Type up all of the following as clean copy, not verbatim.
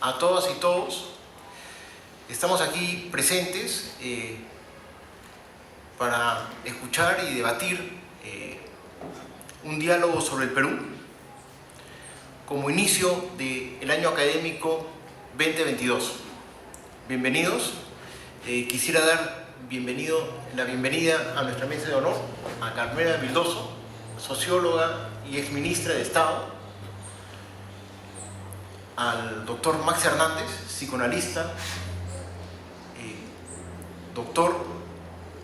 a todas y todos. Estamos aquí presentes para escuchar y debatir un diálogo sobre el Perú como inicio del año académico 2022. Bienvenidos. Quisiera dar la bienvenida a nuestra mesa de honor a Carmela Vildoso, socióloga y exministra de Estado, al doctor Max Hernández, psicoanalista, doctor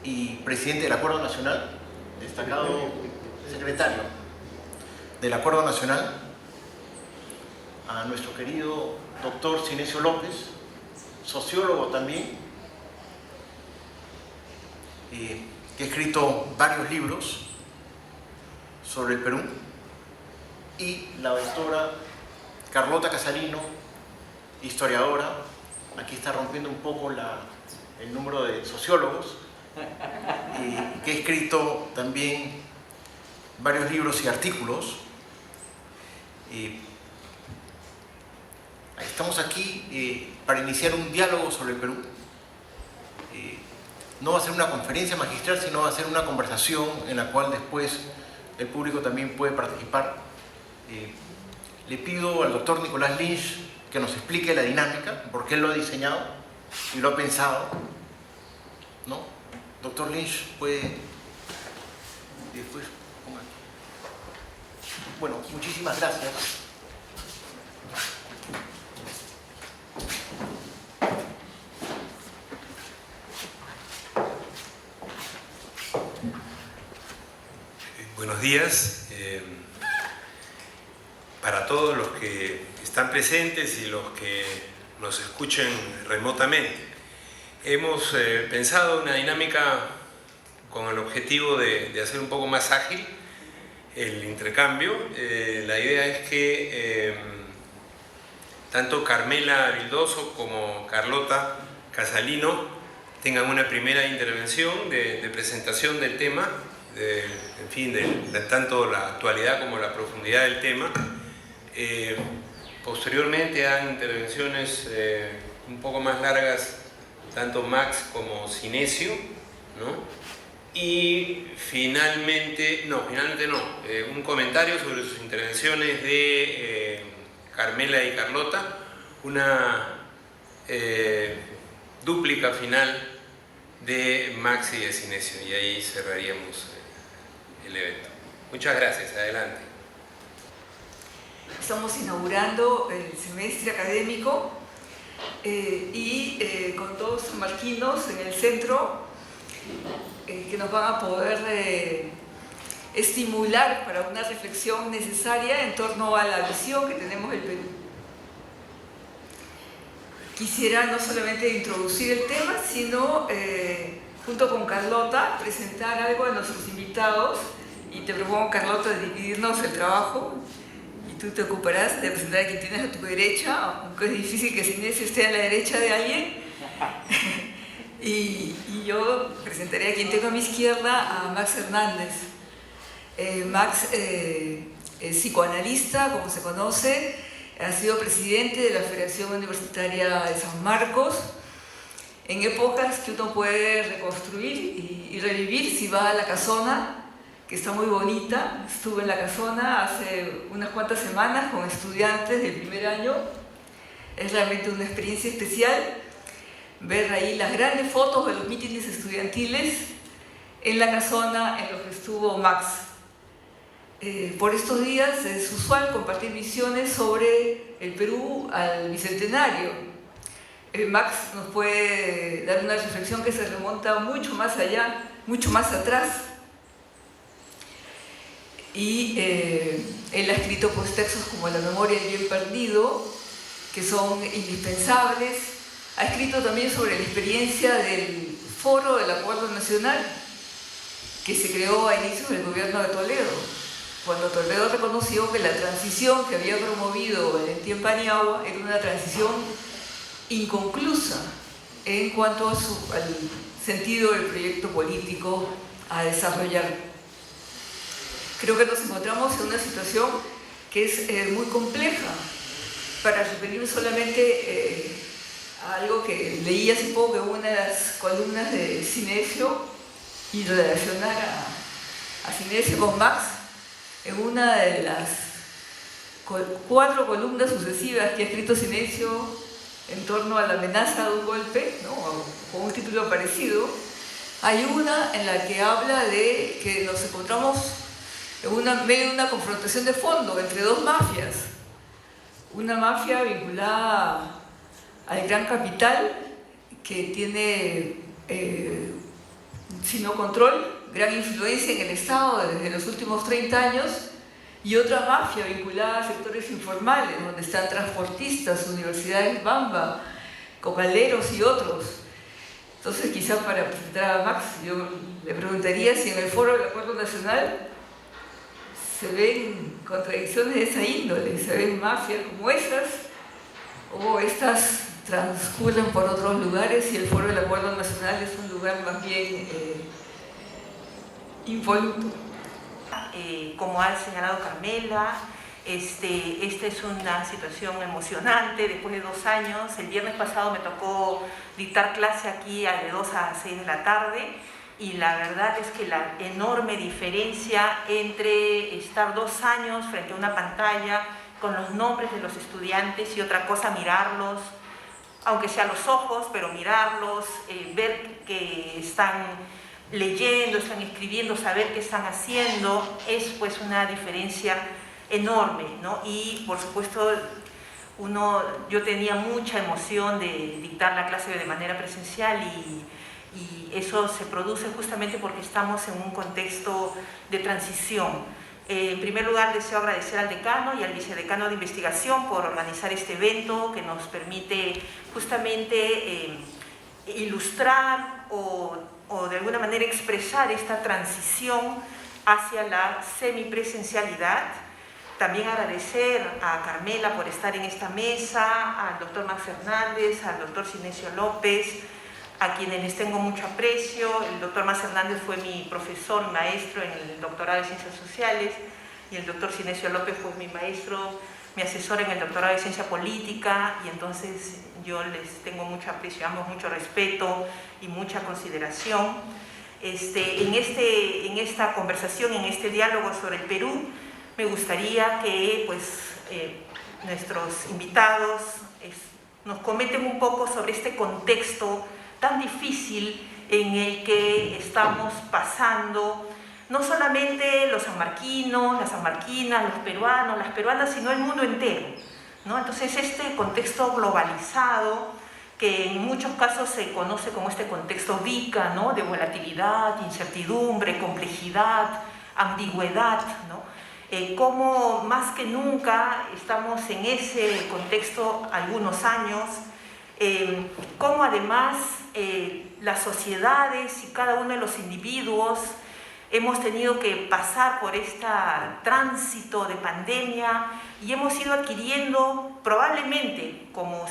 y presidente del Acuerdo Nacional, destacado secretario del Acuerdo Nacional, a nuestro querido doctor Sinesio López, sociólogo también, que ha escrito varios libros sobre el Perú, y la doctora Carlota Casalino, historiadora. Aquí está rompiendo un poco el número de sociólogos, que ha escrito también varios libros y artículos. Estamos aquí para iniciar un diálogo sobre el Perú. No va a ser una conferencia magistral, sino va a ser una conversación en la cual después el público también puede participar. Le pido al doctor Nicolás Lynch que nos explique la dinámica, porque él lo ha diseñado y lo ha pensado, ¿no? Doctor Lynch, puede después ponga. Bueno, muchísimas gracias. Buenos días para todos los que están presentes y los que nos escuchen remotamente. Hemos pensado una dinámica con el objetivo de hacer un poco más ágil el intercambio. La idea es que tanto Carmela Vildoso como Carlota Casalino tengan una primera intervención de presentación del tema, en fin, de tanto la actualidad como la profundidad del tema. Posteriormente han intervenciones un poco más largas, tanto Max como Sinesio, ¿no? Y finalmente un comentario sobre sus intervenciones de Carmela y Carlota, una dúplica final de Max y de Sinesio, y ahí cerraríamos el evento. Muchas gracias, adelante. Estamos inaugurando el semestre académico y con todos sanmarquinos en el centro que nos van a poder estimular para una reflexión necesaria en torno a la visión que tenemos del Perú. Quisiera no solamente introducir el tema, sino junto con Carlota presentar algo a nuestros invitados, y te propongo, Carlota, dividirnos el trabajo. Tú te ocuparás de presentar a quien tienes a tu derecha, aunque es difícil que Sinesio esté a la derecha de alguien. y yo presentaré a quien tengo a mi izquierda, a Max Hernández. Max es psicoanalista, como se conoce, ha sido presidente de la Federación Universitaria de San Marcos, en épocas que uno puede reconstruir y revivir si va a la casona, que está muy bonita. Estuve en la casona hace unas cuantas semanas con estudiantes del primer año. Es realmente una experiencia especial ver ahí las grandes fotos de los mítines estudiantiles en la casona en los que estuvo Max. Por estos días es usual compartir visiones sobre el Perú al Bicentenario. Max nos puede dar una reflexión que se remonta mucho más allá, mucho más atrás. Y él ha escrito pues, textos como La memoria del bien perdido, que son indispensables. Ha escrito también sobre la experiencia del Foro del Acuerdo Nacional, que se creó a inicios del gobierno de Toledo, cuando Toledo reconoció que la transición que había promovido Valentín Paniagua era una transición inconclusa en cuanto al sentido del proyecto político a desarrollar. Creo que nos encontramos en una situación que es muy compleja. para referir solamente a algo que leí hace poco en una de las columnas de Sinesio y relacionar a Sinesio con Marx en una de las 4 columnas sucesivas que ha escrito Sinesio en torno a la amenaza de un golpe, ¿no? Con un título parecido. Hay una en la que habla de que nos encontramos en medio de una confrontación de fondo entre 2 mafias. Una mafia vinculada al gran capital, que tiene, si no control, gran influencia en el Estado desde los últimos 30 años, y otra mafia vinculada a sectores informales, donde están transportistas, universidades Bamba, cocaleros y otros. Entonces, quizá para presentar a Max, yo le preguntaría si en el Foro del Acuerdo Nacional se ven contradicciones de esa índole, se ven mafias como esas, o estas transcurren por otros lugares y el Foro del Acuerdo Nacional es un lugar más bien involuto. Como ha señalado Carmela, esta es una situación emocionante después de 2 años. El viernes pasado me tocó dictar clase aquí de 2 a 6 de la tarde y la verdad es que la enorme diferencia entre estar 2 años frente a una pantalla con los nombres de los estudiantes y otra cosa mirarlos, aunque sea a los ojos, pero mirarlos, ver que están leyendo, están escribiendo, saber qué están haciendo, es pues una diferencia enorme, ¿no? Y por supuesto, yo tenía mucha emoción de dictar la clase de manera presencial y eso se produce justamente porque estamos en un contexto de transición. En primer lugar, deseo agradecer al decano y al vicedecano de investigación por organizar este evento que nos permite justamente ilustrar o de alguna manera expresar esta transición hacia la semipresencialidad. También agradecer a Carmela por estar en esta mesa, al doctor Max Hernández, al doctor Sinesio López, a quienes les tengo mucho aprecio. El doctor Max Hernández fue mi profesor, maestro en el doctorado de Ciencias Sociales y el doctor Sinesio López fue mi maestro, mi asesor en el doctorado de Ciencia Política, y entonces yo les tengo mucho aprecio, ambos mucho respeto y mucha consideración. En esta conversación, en este diálogo sobre el Perú, me gustaría que nuestros invitados nos comenten un poco sobre este contexto tan difícil en el que estamos pasando, no solamente los sanmarquinos, las sanmarquinas, los peruanos, las peruanas, sino el mundo entero, ¿no? Entonces, este contexto globalizado, que en muchos casos se conoce como este contexto VICA, ¿no? De volatilidad, incertidumbre, complejidad, ambigüedad, ¿no? Cómo más que nunca estamos en ese contexto algunos años, cómo además las sociedades y cada uno de los individuos hemos tenido que pasar por este tránsito de pandemia y hemos ido adquiriendo, probablemente como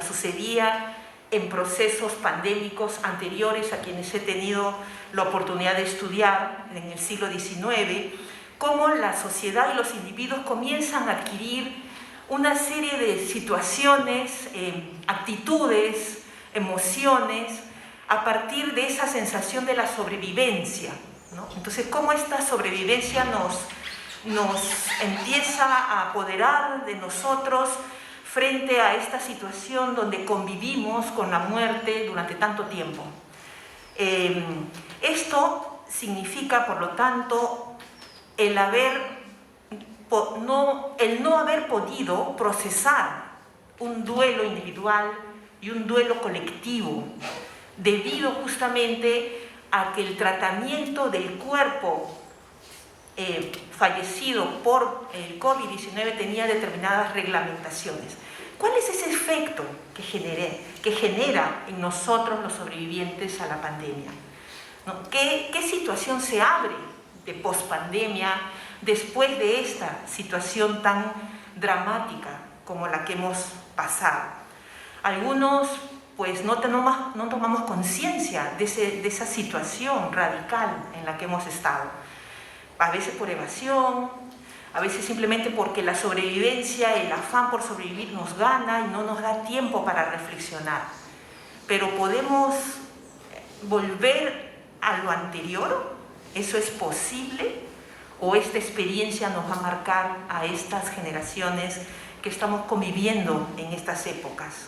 sucedía en procesos pandémicos anteriores a quienes he tenido la oportunidad de estudiar en el siglo XIX, cómo la sociedad y los individuos comienzan a adquirir una serie de situaciones, actitudes, emociones, a partir de esa sensación de la sobrevivencia, ¿no? Entonces, cómo esta sobrevivencia nos empieza a apoderar de nosotros frente a esta situación donde convivimos con la muerte durante tanto tiempo. Esto significa, por lo tanto, el no haber podido procesar un duelo individual y un duelo colectivo, debido justamente a que el tratamiento del cuerpo fallecido por el COVID-19 tenía determinadas reglamentaciones. ¿Cuál es ese efecto que genera en nosotros los sobrevivientes a la pandemia? ¿No? ¿Qué situación se abre de pospandemia después de esta situación tan dramática como la que hemos pasado? Algunos pues no tomamos conciencia de esa situación radical en la que hemos estado, a veces por evasión, A veces simplemente porque la sobrevivencia, el afán por sobrevivir nos gana y no nos da tiempo para reflexionar. Pero podemos volver a lo anterior, ¿eso es posible? ¿O esta experiencia nos va a marcar a estas generaciones que estamos conviviendo en estas épocas?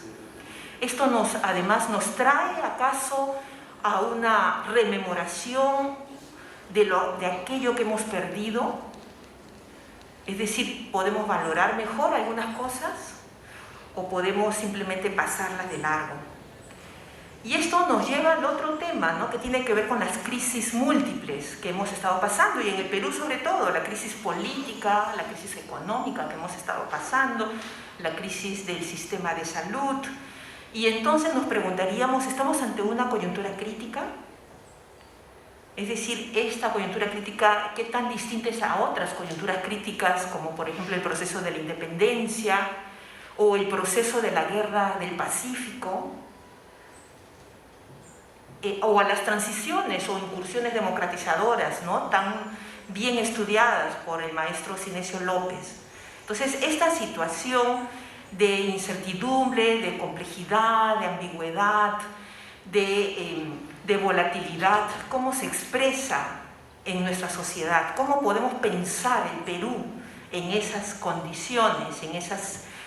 ¿Esto además nos trae acaso a una rememoración de aquello que hemos perdido? Es decir, ¿podemos valorar mejor algunas cosas o podemos simplemente pasarlas de largo? Y esto nos lleva al otro tema, ¿no?, que tiene que ver con las crisis múltiples que hemos estado pasando, y en el Perú sobre todo, la crisis política, la crisis económica que hemos estado pasando, la crisis del sistema de salud. Y entonces nos preguntaríamos, ¿estamos ante una coyuntura crítica? Es decir, esta coyuntura crítica, ¿qué tan distinta es a otras coyunturas críticas, como por ejemplo el proceso de la independencia o el proceso de la guerra del Pacífico? O a las transiciones o incursiones democratizadoras, ¿no?, tan bien estudiadas por el maestro Sinesio López. Entonces, esta situación de incertidumbre, de complejidad, de ambigüedad, de volatilidad, ¿cómo se expresa en nuestra sociedad? ¿Cómo podemos pensar el Perú en esas condiciones,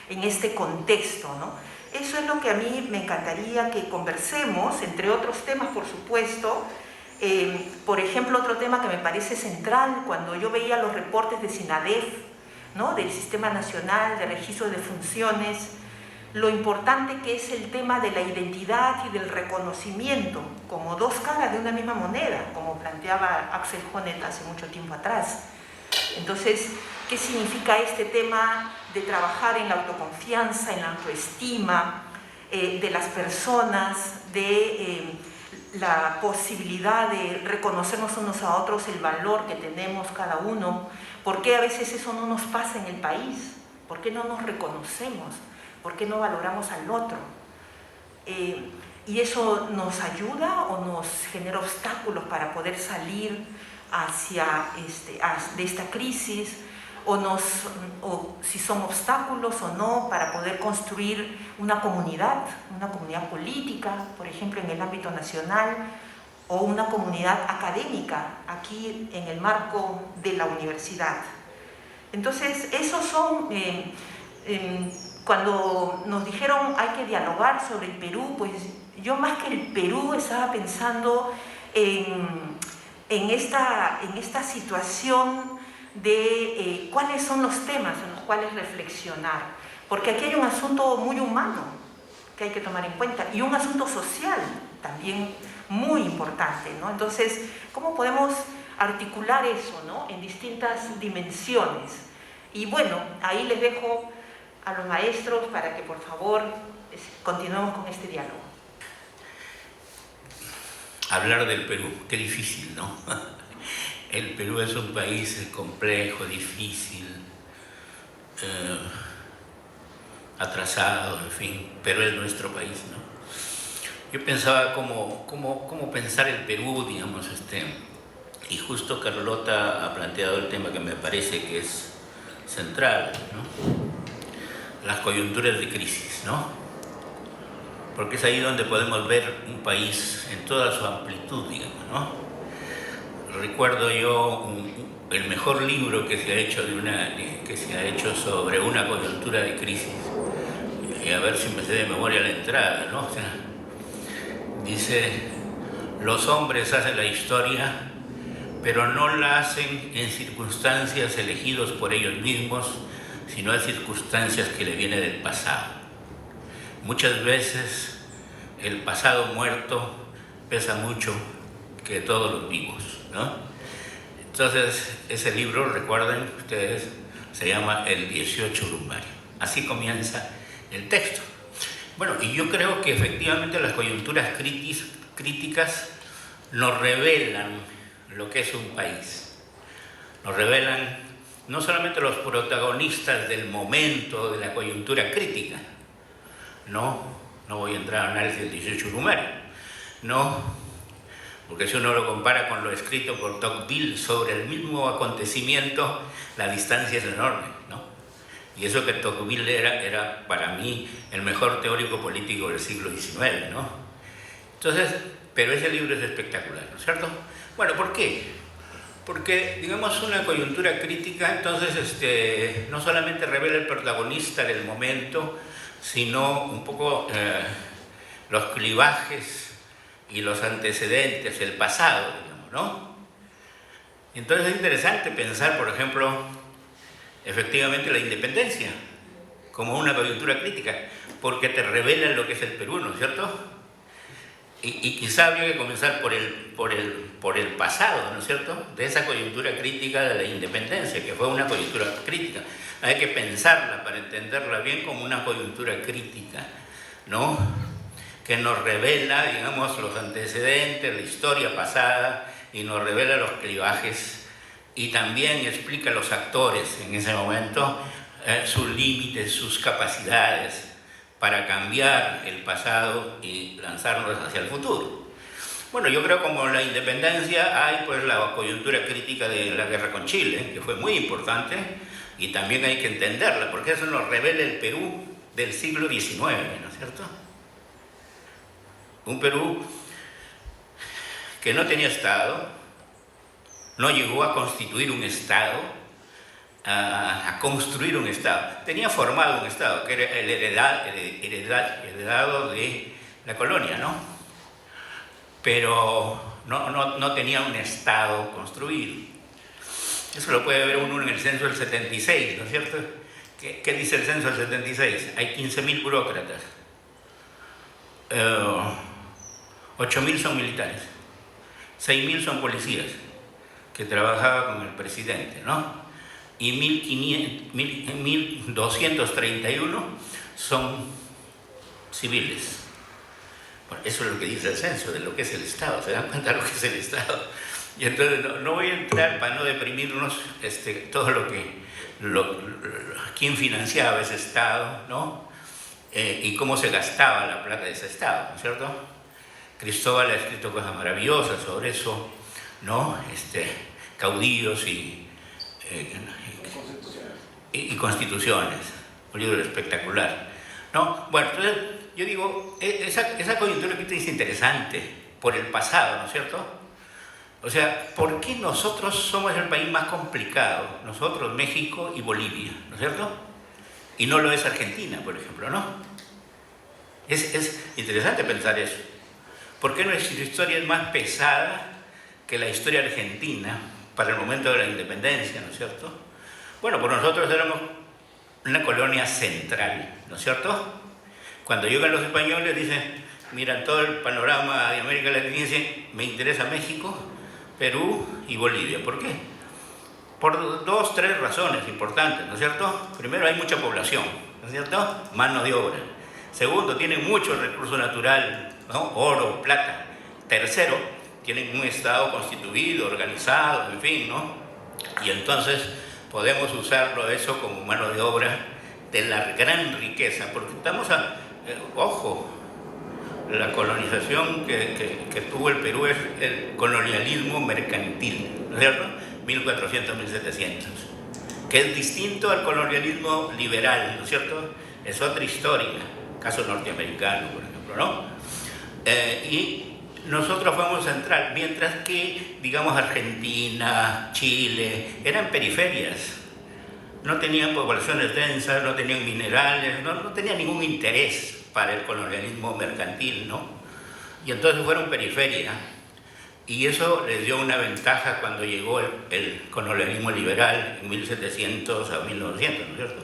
en este contexto, ¿no? Eso es lo que a mí me encantaría que conversemos, entre otros temas, por supuesto. Por ejemplo, otro tema que me parece central, cuando yo veía los reportes de SINADEF, ¿no?, del Sistema Nacional de Registro de Funciones, lo importante que es el tema de la identidad y del reconocimiento, como dos caras de una misma moneda, como planteaba Axel Honneth hace mucho tiempo atrás. Entonces, ¿qué significa este tema de trabajar en la autoconfianza, en la autoestima de las personas, de la posibilidad de reconocernos unos a otros el valor que tenemos cada uno? ¿Por qué a veces eso no nos pasa en el país? ¿Por qué no nos reconocemos? ¿Por qué no valoramos al otro? ¿Y eso nos ayuda o nos genera obstáculos para poder salir de esta crisis? O si son obstáculos o no para poder construir una comunidad política, por ejemplo, en el ámbito nacional, o una comunidad académica, aquí en el marco de la universidad. Entonces, esos son, cuando nos dijeron hay que dialogar sobre el Perú, pues yo más que el Perú estaba pensando en esta situación de cuáles son los temas en los cuales reflexionar, porque aquí hay un asunto muy humano que hay que tomar en cuenta y un asunto social también muy importante, ¿no? Entonces, ¿cómo podemos articular eso, ¿no?, en distintas dimensiones? Y bueno, ahí les dejo a los maestros para que por favor continuemos con este diálogo. Hablar del Perú, qué difícil, ¿no? El Perú es un país complejo, difícil, atrasado, en fin, pero es nuestro país, ¿no? Yo pensaba cómo pensar el Perú, digamos, y justo Carlota ha planteado el tema que me parece que es central, ¿no? Las coyunturas de crisis, ¿no? Porque es ahí donde podemos ver un país en toda su amplitud, digamos, ¿no? Recuerdo yo el mejor libro que se ha hecho sobre una coyuntura de crisis, y a ver si me sé de memoria la entrada, ¿no? O sea, dice: los hombres hacen la historia, pero no la hacen en circunstancias elegidos por ellos mismos, sino en circunstancias que le vienen del pasado. Muchas veces el pasado muerto pesa mucho que todos los vivos, ¿no? Entonces, ese libro, recuerden ustedes, se llama El 18 Brumario. Así comienza el texto. Bueno, y yo creo que efectivamente las coyunturas críticas nos revelan lo que es un país. Nos revelan no solamente los protagonistas del momento de la coyuntura crítica, no voy a entrar a análisis del 18 Brumario, no, porque si uno lo compara con lo escrito por Tocqueville sobre el mismo acontecimiento, la distancia es enorme, ¿no? Y eso que Tocqueville era para mí el mejor teórico político del siglo XIX, ¿no? Entonces, pero ese libro es espectacular, ¿no es cierto? Bueno, ¿por qué? Porque, digamos, una coyuntura crítica, entonces, no solamente revela el protagonista del momento, sino un poco los clivajes y los antecedentes, el pasado, digamos, ¿no? Entonces es interesante pensar, por ejemplo, efectivamente la independencia como una coyuntura crítica, porque te revela lo que es el Perú, ¿no es cierto? Y quizá habría que comenzar por el pasado, ¿no es cierto?, de esa coyuntura crítica de la independencia, que fue una coyuntura crítica. Hay que pensarla para entenderla bien como una coyuntura crítica, ¿no?, que nos revela, digamos, los antecedentes, la historia pasada, y nos revela los clivajes, y también explica a los actores en ese momento sus límites, sus capacidades, para cambiar el pasado y lanzarnos hacia el futuro. Bueno, yo creo como la independencia hay pues la coyuntura crítica de la guerra con Chile, que fue muy importante, y también hay que entenderla, porque eso nos revela el Perú del siglo XIX, ¿no es cierto? Un Perú que no tenía Estado, no llegó a constituir un Estado, a construir un Estado. Tenía formado un Estado, que era el heredado de la colonia, ¿no? Pero no tenía un Estado construido. Eso lo puede ver uno en el censo del 76, ¿no es cierto? ¿Qué dice el censo del 76? Hay 15.000 burócratas. 8.000 son militares. 6.000 son policías que trabajaban con el presidente, ¿no? Y 1.231 son civiles. Bueno, eso es lo que dice el censo de lo que es el Estado. ¿Se dan cuenta de lo que es el Estado? Y entonces no voy a entrar para no deprimirnos todo lo que quién financiaba ese Estado, ¿no? Y cómo se gastaba la plata de ese Estado, ¿no es cierto? Cristóbal ha escrito cosas maravillosas sobre eso, ¿no? Caudillos y constituciones, un libro espectacular, ¿no? Bueno, entonces yo digo, esa coyuntura que es interesante por el pasado, ¿no es cierto? O sea, ¿por qué nosotros somos el país más complicado? Nosotros, México y Bolivia, ¿no es cierto? Y no lo es Argentina, por ejemplo, ¿no? Es interesante pensar eso. ¿Por qué nuestra historia es más pesada que la historia argentina para el momento de la independencia, ¿no es cierto? Bueno, pues nosotros éramos una colonia central, ¿no es cierto? Cuando llegan los españoles dicen, miran todo el panorama de América Latina y dicen, me interesa México, Perú y Bolivia. ¿Por qué? Por 2, 3 razones importantes, ¿no es cierto? Primero, hay mucha población, ¿no es cierto? Mano de obra. Segundo, tienen mucho recurso natural, ¿no? Oro, plata. Tercero, tienen un Estado constituido, organizado, en fin, ¿no? Y entonces podemos usarlo eso como mano de obra de la gran riqueza, porque estamos ojo, la colonización que tuvo el Perú es el colonialismo mercantil, ¿no es cierto? 1400, 1700, que es distinto al colonialismo liberal, ¿no es cierto? Es otra historia, caso norteamericano, por ejemplo, ¿no? Y nosotros fuimos central, mientras que, digamos, Argentina, Chile, eran periferias. No tenían poblaciones densas, no tenían minerales, no tenían ningún interés para el colonialismo mercantil, ¿no? Y entonces fueron periferia. Y eso les dio una ventaja cuando llegó el colonialismo liberal en 1700 a 1900, ¿no es cierto?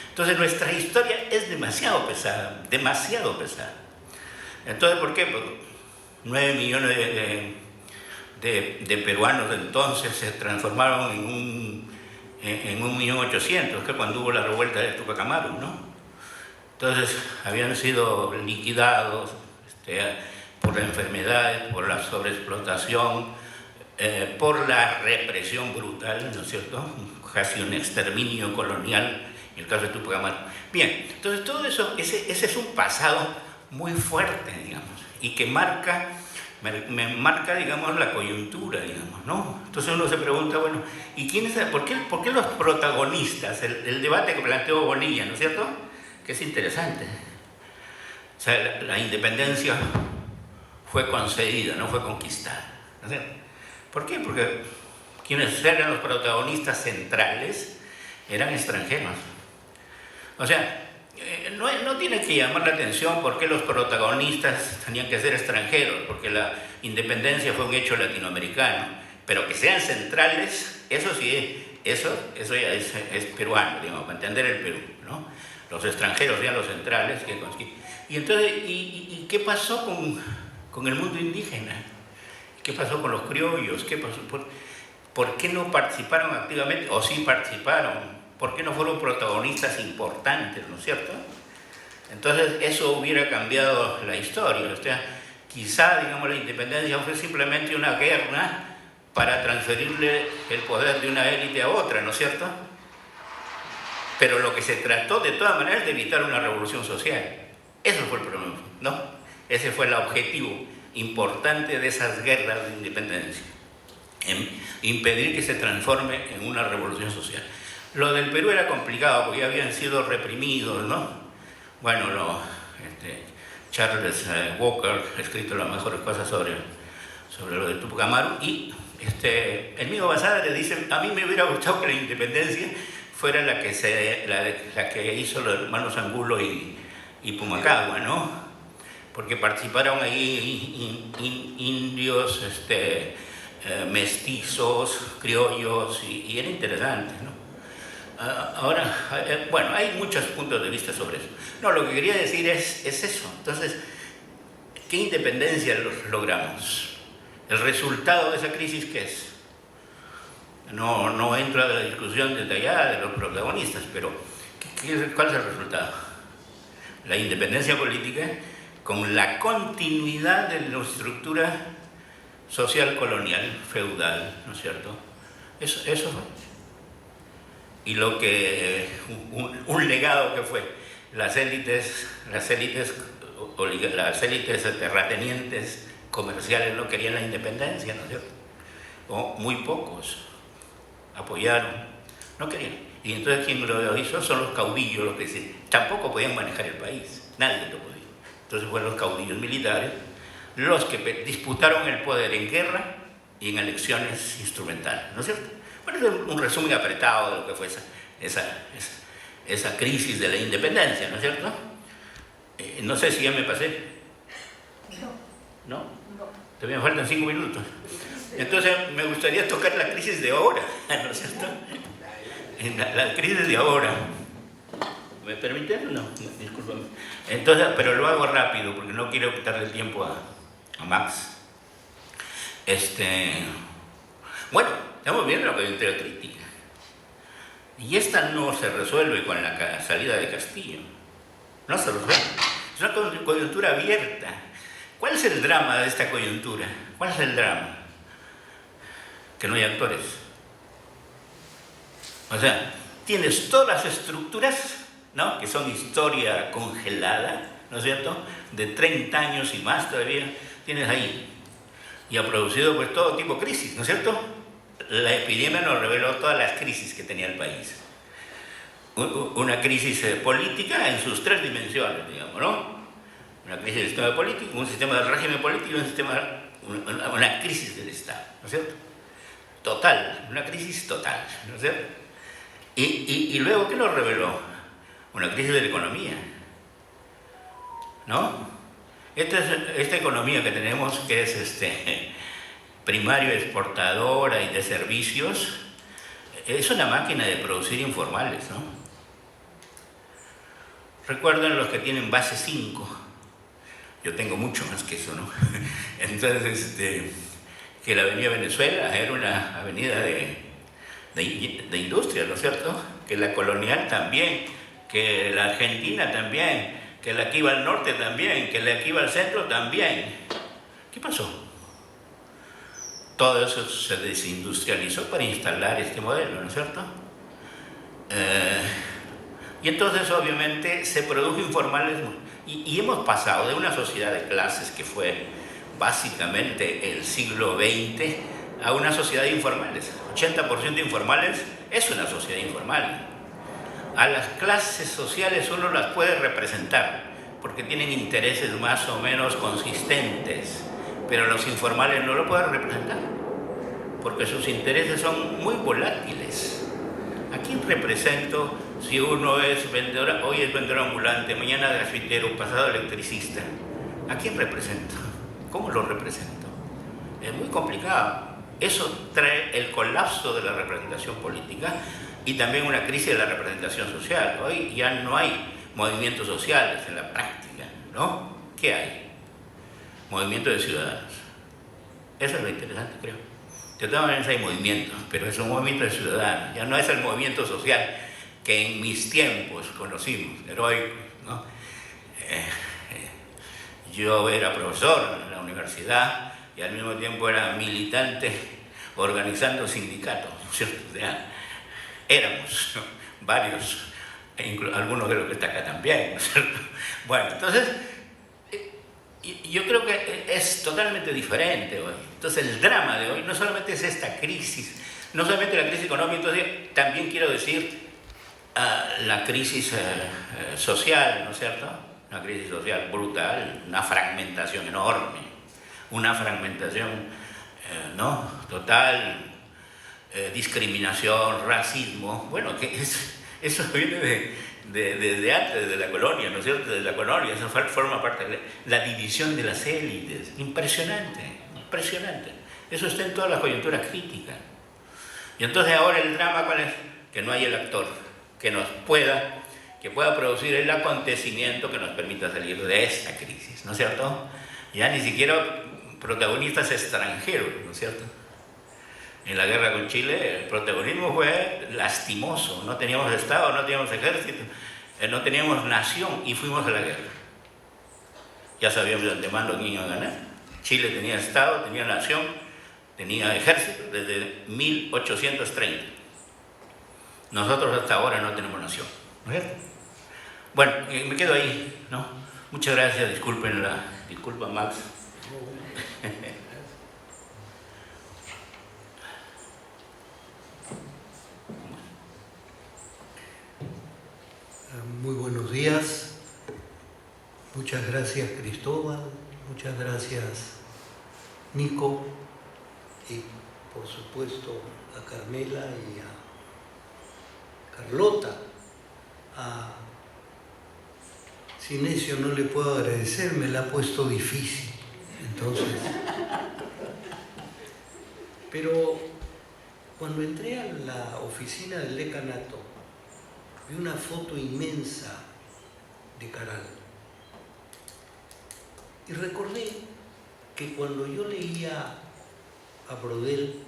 Entonces nuestra historia es demasiado pesada, demasiado pesada. Entonces, ¿por qué? Pues 9 millones de peruanos de entonces se transformaron en 1.800.000, que cuando hubo la revuelta de Tupac Amaru, ¿no? Entonces habían sido liquidados por la enfermedad, por la sobreexplotación, por la represión brutal, ¿no es cierto? Casi un exterminio colonial, en el caso de Tupac Amaru. Bien, entonces todo eso, ese es un pasado muy fuerte, digamos, y que marca me marca, digamos, la coyuntura, digamos, ¿no? Entonces uno se pregunta, bueno, ¿y por qué los protagonistas? El debate que planteó Bonilla, ¿no es cierto? Que es interesante. O sea, la independencia fue concedida, no fue conquistada, ¿no es cierto? ¿Por qué? Porque quienes eran los protagonistas centrales eran extranjeros. O sea, no tiene que llamar la atención por qué los protagonistas tenían que ser extranjeros, porque la independencia fue un hecho latinoamericano, pero que sean centrales, eso sí, eso ya es peruano, digamos, para entender el Perú, ¿no? Los extranjeros sean los centrales. Y entonces, ¿y qué pasó con el mundo indígena? ¿Qué pasó con los criollos? ¿Qué pasó? ¿Por qué no participaron activamente? ¿O sí participaron? ¿Por qué no fueron protagonistas importantes, no es cierto? Entonces eso hubiera cambiado la historia. O sea, quizá, digamos, la independencia fue simplemente una guerra para transferirle el poder de una élite a otra, ¿no es cierto? Pero lo que se trató de todas maneras de evitar una revolución social. Eso fue el problema, ¿no? Ese fue el objetivo importante de esas guerras de independencia. Impedir que se transforme en una revolución social. Lo del Perú era complicado porque ya habían sido reprimidos, ¿no? Bueno, Charles Walker ha escrito las mejores cosas sobre lo de Tupac Amaru, y el mismo Basadre dice, a mí me hubiera gustado que la independencia fuera la que hizo los hermanos Angulo y Pumacagua, ¿no? Porque participaron ahí indios, mestizos, criollos, y era interesante, ¿no? Ahora, bueno, hay muchos puntos de vista sobre eso. No, lo que quería decir es eso. Entonces, ¿qué independencia logramos? ¿El resultado de esa crisis qué es? No entro a la discusión detallada de los protagonistas, pero ¿cuál es el resultado? La independencia política con la continuidad de la estructura social colonial, feudal, ¿no es cierto? Eso fue. Y lo que un legado que fue las élites terratenientes comerciales no querían la independencia, ¿no es cierto? O muy pocos apoyaron, no querían. Y entonces quien lo hizo son los caudillos, los que tampoco podían manejar el país, nadie lo podía. Entonces fueron los caudillos militares los que disputaron el poder en guerra y en elecciones instrumentales, ¿no es cierto? Bueno, es un resumen apretado de lo que fue esa crisis de la independencia, ¿no es cierto? No sé si ya me pasé. ¿No? Todavía me faltan 5 minutos. Entonces me gustaría tocar la crisis de ahora, ¿no es cierto? La crisis de ahora. ¿Me permite? No, discúlpame. Entonces, pero lo hago rápido porque no quiero quitarle el tiempo a Max. Bueno, estamos viendo la coyuntura crítica. Y esta no se resuelve con la salida de Castillo. No se resuelve. Es una coyuntura abierta. ¿Cuál es el drama de esta coyuntura? ¿Cuál es el drama? Que no hay actores. O sea, tienes todas las estructuras, ¿no? Que son historia congelada, ¿no es cierto? De 30 años y más todavía tienes ahí. Y ha producido pues todo tipo de crisis, ¿no es cierto? La epidemia nos reveló todas las crisis que tenía el país. Una crisis política en sus 3 dimensiones, digamos, ¿no? Una crisis del sistema político, un sistema del régimen político, una crisis del Estado, ¿no es cierto? Total, una crisis total, ¿no es cierto? Y luego, ¿qué nos reveló? Una crisis de la economía, ¿no? Esta economía que tenemos, que es primario exportadora y de servicios, es una máquina de producir informales, ¿no? Recuerden los que tienen base 5, yo tengo mucho más que eso, ¿no? Entonces, que la avenida Venezuela era una avenida de industria, ¿no es cierto? Que la colonial también, que la argentina también, que la que iba al norte también, que la que iba al centro también. ¿Qué pasó? Todo eso se desindustrializó para instalar este modelo, ¿no es cierto? Y entonces obviamente se produjo informales y hemos pasado de una sociedad de clases que fue básicamente el siglo XX a una sociedad de informales. 80% informales es una sociedad informal. A las clases sociales uno las puede representar porque tienen intereses más o menos consistentes, pero los informales no lo pueden representar porque sus intereses son muy volátiles. ¿A quién represento si uno es vendedor, hoy es vendedor ambulante, mañana grafitero, pasado electricista? ¿A quién represento? ¿Cómo lo represento? Es muy complicado. Eso trae el colapso de la representación política y también una crisis de la representación social. Hoy ya no hay movimientos sociales en la práctica, ¿no? ¿Qué hay? Movimiento de ciudadanos. Eso es lo interesante, creo. De todas maneras hay movimientos, pero es un movimiento de ciudadanos. Ya no es el movimiento social que en mis tiempos conocimos, heroicos, ¿no? Yo era profesor en la universidad y al mismo tiempo era militante organizando sindicatos, ¿no es cierto? O sea, éramos, ¿no?, varios, algunos de los que está acá también, ¿no es cierto? Bueno, entonces, yo creo que es totalmente diferente hoy. Entonces, el drama de hoy no solamente es esta crisis, no solamente la crisis económica, entonces, también quiero decir la crisis social, ¿no es cierto? Una crisis social brutal, una fragmentación enorme, una fragmentación ¿no?, total, discriminación, racismo. Bueno, que eso viene desde antes de la colonia, ¿no es cierto? De la colonia, eso forma parte de la división de las élites. Impresionante, impresionante. Eso está en todas las coyunturas críticas. Y entonces ahora el drama, ¿cuál es? Que no hay el actor que pueda producir el acontecimiento que nos permita salir de esta crisis, ¿no es cierto? Ya ni siquiera protagonistas extranjeros, ¿no es cierto? En la guerra con Chile el protagonismo fue lastimoso, no teníamos Estado, no teníamos ejército, no teníamos nación y fuimos a la guerra. Ya sabíamos de antemano quién iba a ganar. Chile tenía Estado, tenía nación, tenía ejército desde 1830. Nosotros hasta ahora no tenemos nación, ¿no es cierto? Bueno, me quedo ahí, ¿no? Muchas gracias, disculpa Max. Muy buenos días. Muchas gracias, Cristóbal. Muchas gracias, Nico. Y por supuesto a Carmela y a Carlota. A Sinesio no le puedo agradecer, me la ha puesto difícil. Entonces, pero cuando entré a la oficina del decanato, vi una foto inmensa de Caral. Y recordé que cuando yo leía a Brodel,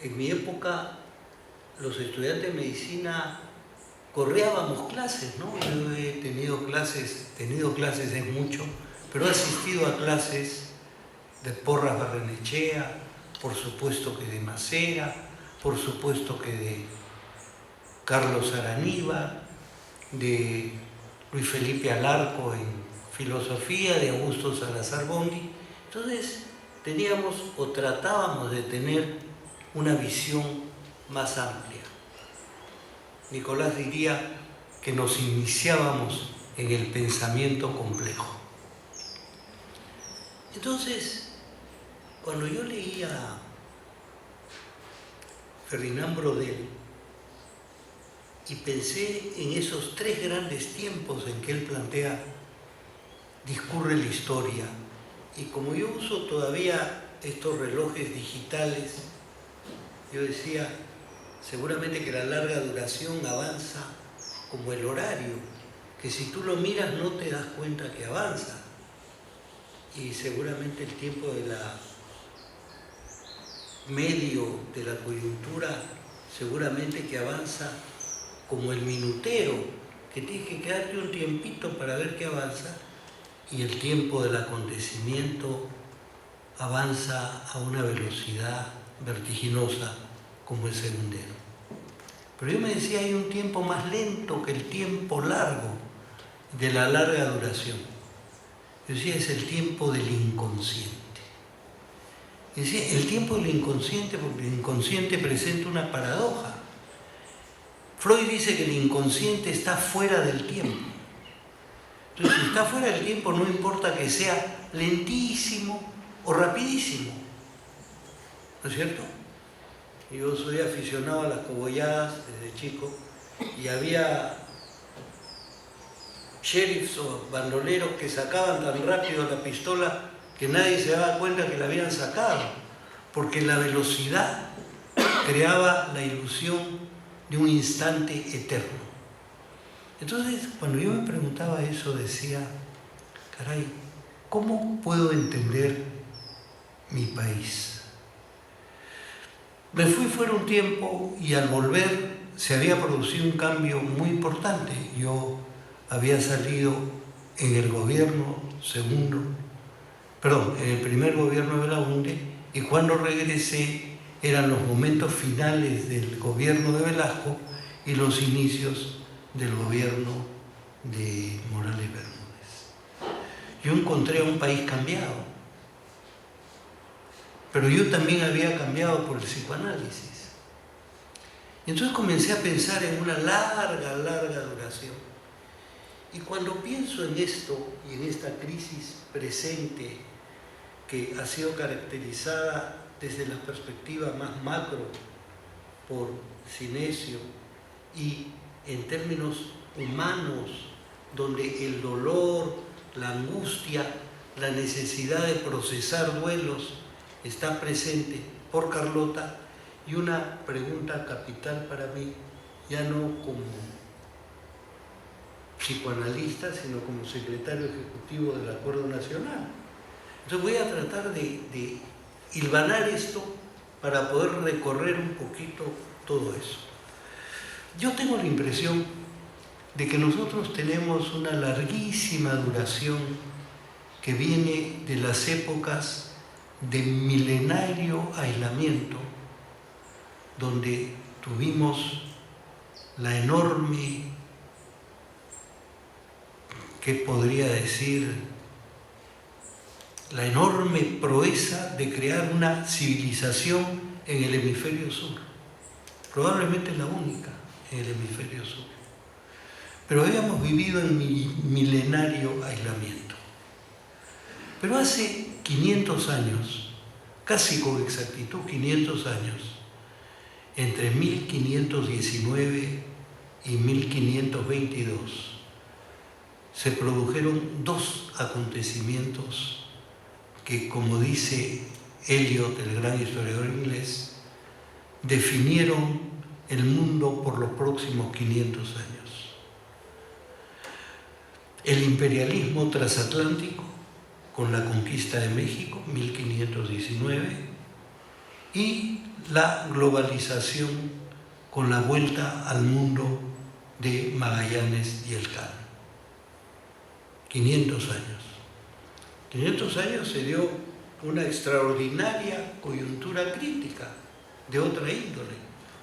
en mi época los estudiantes de medicina correábamos clases, ¿no? Yo he tenido clases es mucho, pero he asistido a clases de Porras Barrenechea, por supuesto que de Macera, por supuesto que de Carlos Araníbar, de Luis Felipe Alarco en filosofía, de Augusto Salazar Bondi. Entonces teníamos o tratábamos de tener una visión más amplia. Nicolás diría que nos iniciábamos en el pensamiento complejo. Entonces, cuando yo leía a Ferdinand Brodel y pensé en esos tres grandes tiempos en que él plantea, discurre la historia, y como yo uso todavía estos relojes digitales, yo decía, seguramente que la larga duración avanza como el horario, que si tú lo miras no te das cuenta que avanza. Y seguramente el tiempo de la medio de la coyuntura, seguramente que avanza como el minutero, que tienes que quedarte un tiempito para ver qué avanza, y el tiempo del acontecimiento avanza a una velocidad vertiginosa como el segundero. Pero yo me decía, hay un tiempo más lento que el tiempo largo de la larga duración. Yo decía, es el tiempo del inconsciente. Decía, el tiempo del inconsciente, porque el inconsciente presenta una paradoja. Freud dice que el inconsciente está fuera del tiempo. Entonces, si está fuera del tiempo, no importa que sea lentísimo o rapidísimo. ¿No es cierto? Yo soy aficionado a las cogolladas desde chico y había sheriffs o bandoleros que sacaban tan rápido la pistola que nadie se daba cuenta que la habían sacado, porque la velocidad creaba la ilusión de un instante eterno. Entonces, cuando yo me preguntaba eso, decía, caray, ¿cómo puedo entender mi país? Me fui fuera un tiempo y al volver se había producido un cambio muy importante. Yo había salido en el gobierno en el primer gobierno de Belaúnde, y cuando regresé eran los momentos finales del gobierno de Velasco y los inicios del gobierno de Morales Bermúdez. Yo encontré a un país cambiado, pero yo también había cambiado por el psicoanálisis. Y entonces comencé a pensar en una larga duración. Y cuando pienso en esto y en esta crisis presente que ha sido caracterizada desde la perspectiva más macro por Sinesio y en términos humanos, donde el dolor, la angustia, la necesidad de procesar duelos está presente por Carlota, y una pregunta capital para mí, ya no como psicoanalista, sino como secretario ejecutivo del Acuerdo Nacional. Entonces voy a tratar de hilvanar esto para poder recorrer un poquito todo eso. Yo tengo la impresión de que nosotros tenemos una larguísima duración que viene de las épocas de milenario aislamiento, donde tuvimos la enorme, ¿qué podría decir? La enorme proeza de crear una civilización en el hemisferio sur, probablemente la única en el hemisferio sur. Pero habíamos vivido en milenario aislamiento. Pero hace 500 años, casi con exactitud 500 años, entre 1519 y 1522, se produjeron dos acontecimientos que, como dice Eliot, el gran historiador inglés, definieron el mundo por los próximos 500 años. El imperialismo transatlántico, con la conquista de México, 1519, y la globalización con la vuelta al mundo de Magallanes y Elcano. 500 años. 500 años se dio una extraordinaria coyuntura crítica de otra índole,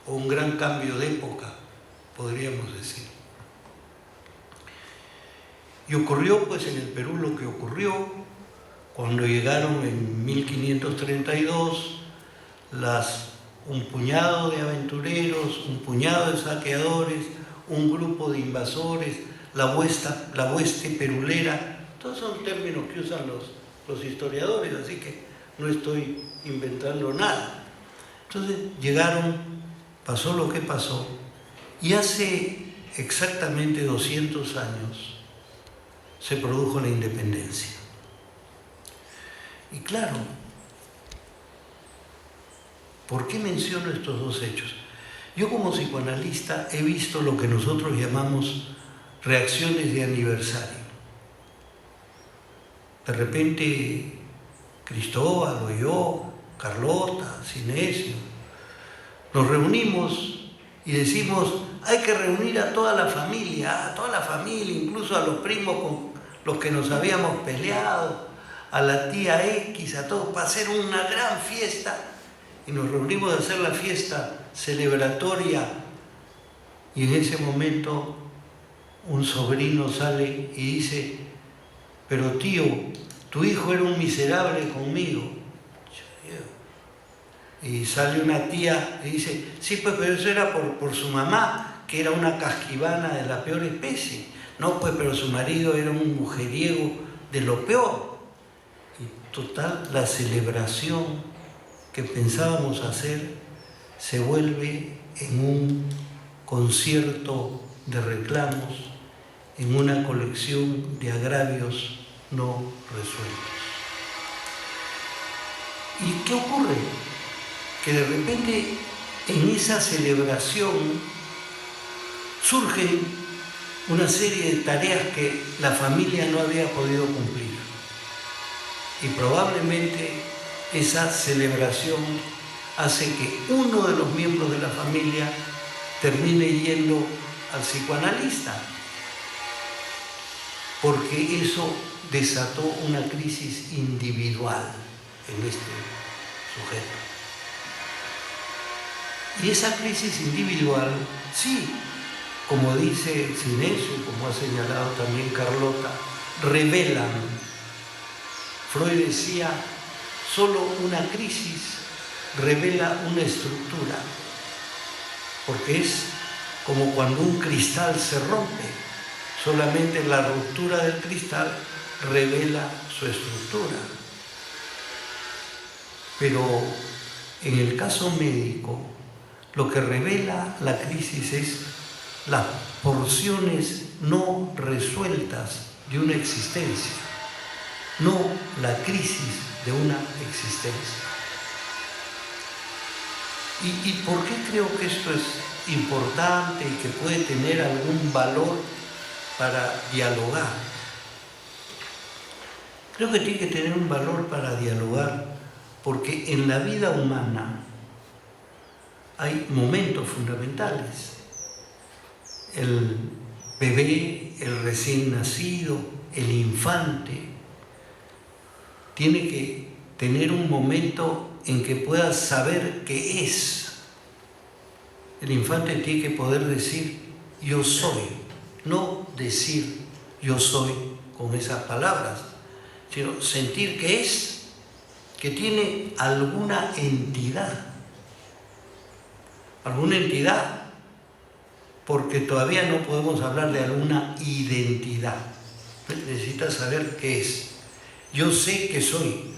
o un gran cambio de época, podríamos decir. Y ocurrió pues en el Perú lo que ocurrió cuando llegaron en 1532 un puñado de aventureros, un puñado de saqueadores, un grupo de invasores, la hueste perulera. Todos son términos que usan los historiadores, así que no estoy inventando nada. Entonces llegaron, pasó lo que pasó, y hace exactamente 200 años se produjo la independencia. Y claro, ¿por qué menciono estos dos hechos? Yo como psicoanalista he visto lo que nosotros llamamos reacciones de aniversario. De repente Cristóbal o yo, Carlota, Sinesio, nos reunimos y decimos, hay que reunir a toda la familia, incluso a los primos con los que nos habíamos peleado, a la tía X, a todos, para hacer una gran fiesta. Y nos reunimos a hacer la fiesta celebratoria, y en ese momento un sobrino sale y dice, pero tío, tu hijo era un miserable conmigo. Y sale una tía y dice, sí, pues, pero eso era por su mamá, que era una casquivana de la peor especie. No, pues, pero su marido era un mujeriego de lo peor. Y total, la celebración que pensábamos hacer se vuelve en un concierto de reclamos, en una colección de agravios no resueltos. ¿Y qué ocurre? Que de repente en esa celebración surgen una serie de tareas que la familia no había podido cumplir. Y probablemente esa celebración hace que uno de los miembros de la familia termine yendo al psicoanalista, porque eso desató una crisis individual en este sujeto. Y esa crisis individual, sí, como dice Sinesio, como ha señalado también Carlota, revelan. Freud decía, solo una crisis revela una estructura, porque es como cuando un cristal se rompe, solamente la ruptura del cristal revela su estructura. Pero en el caso médico, lo que revela la crisis es las porciones no resueltas de una existencia, no la crisis de una existencia. ¿Y por qué creo que esto es importante y que puede tener algún valor para dialogar? Creo que tiene que tener un valor para dialogar porque en la vida humana hay momentos fundamentales. El bebé, el recién nacido, el infante, tiene que tener un momento en que pueda saber qué es. El infante tiene que poder decir yo soy, no decir yo soy con esas palabras, sino sentir que es, que tiene alguna entidad, porque todavía no podemos hablar de alguna identidad. Necesita saber qué es. Yo sé que soy,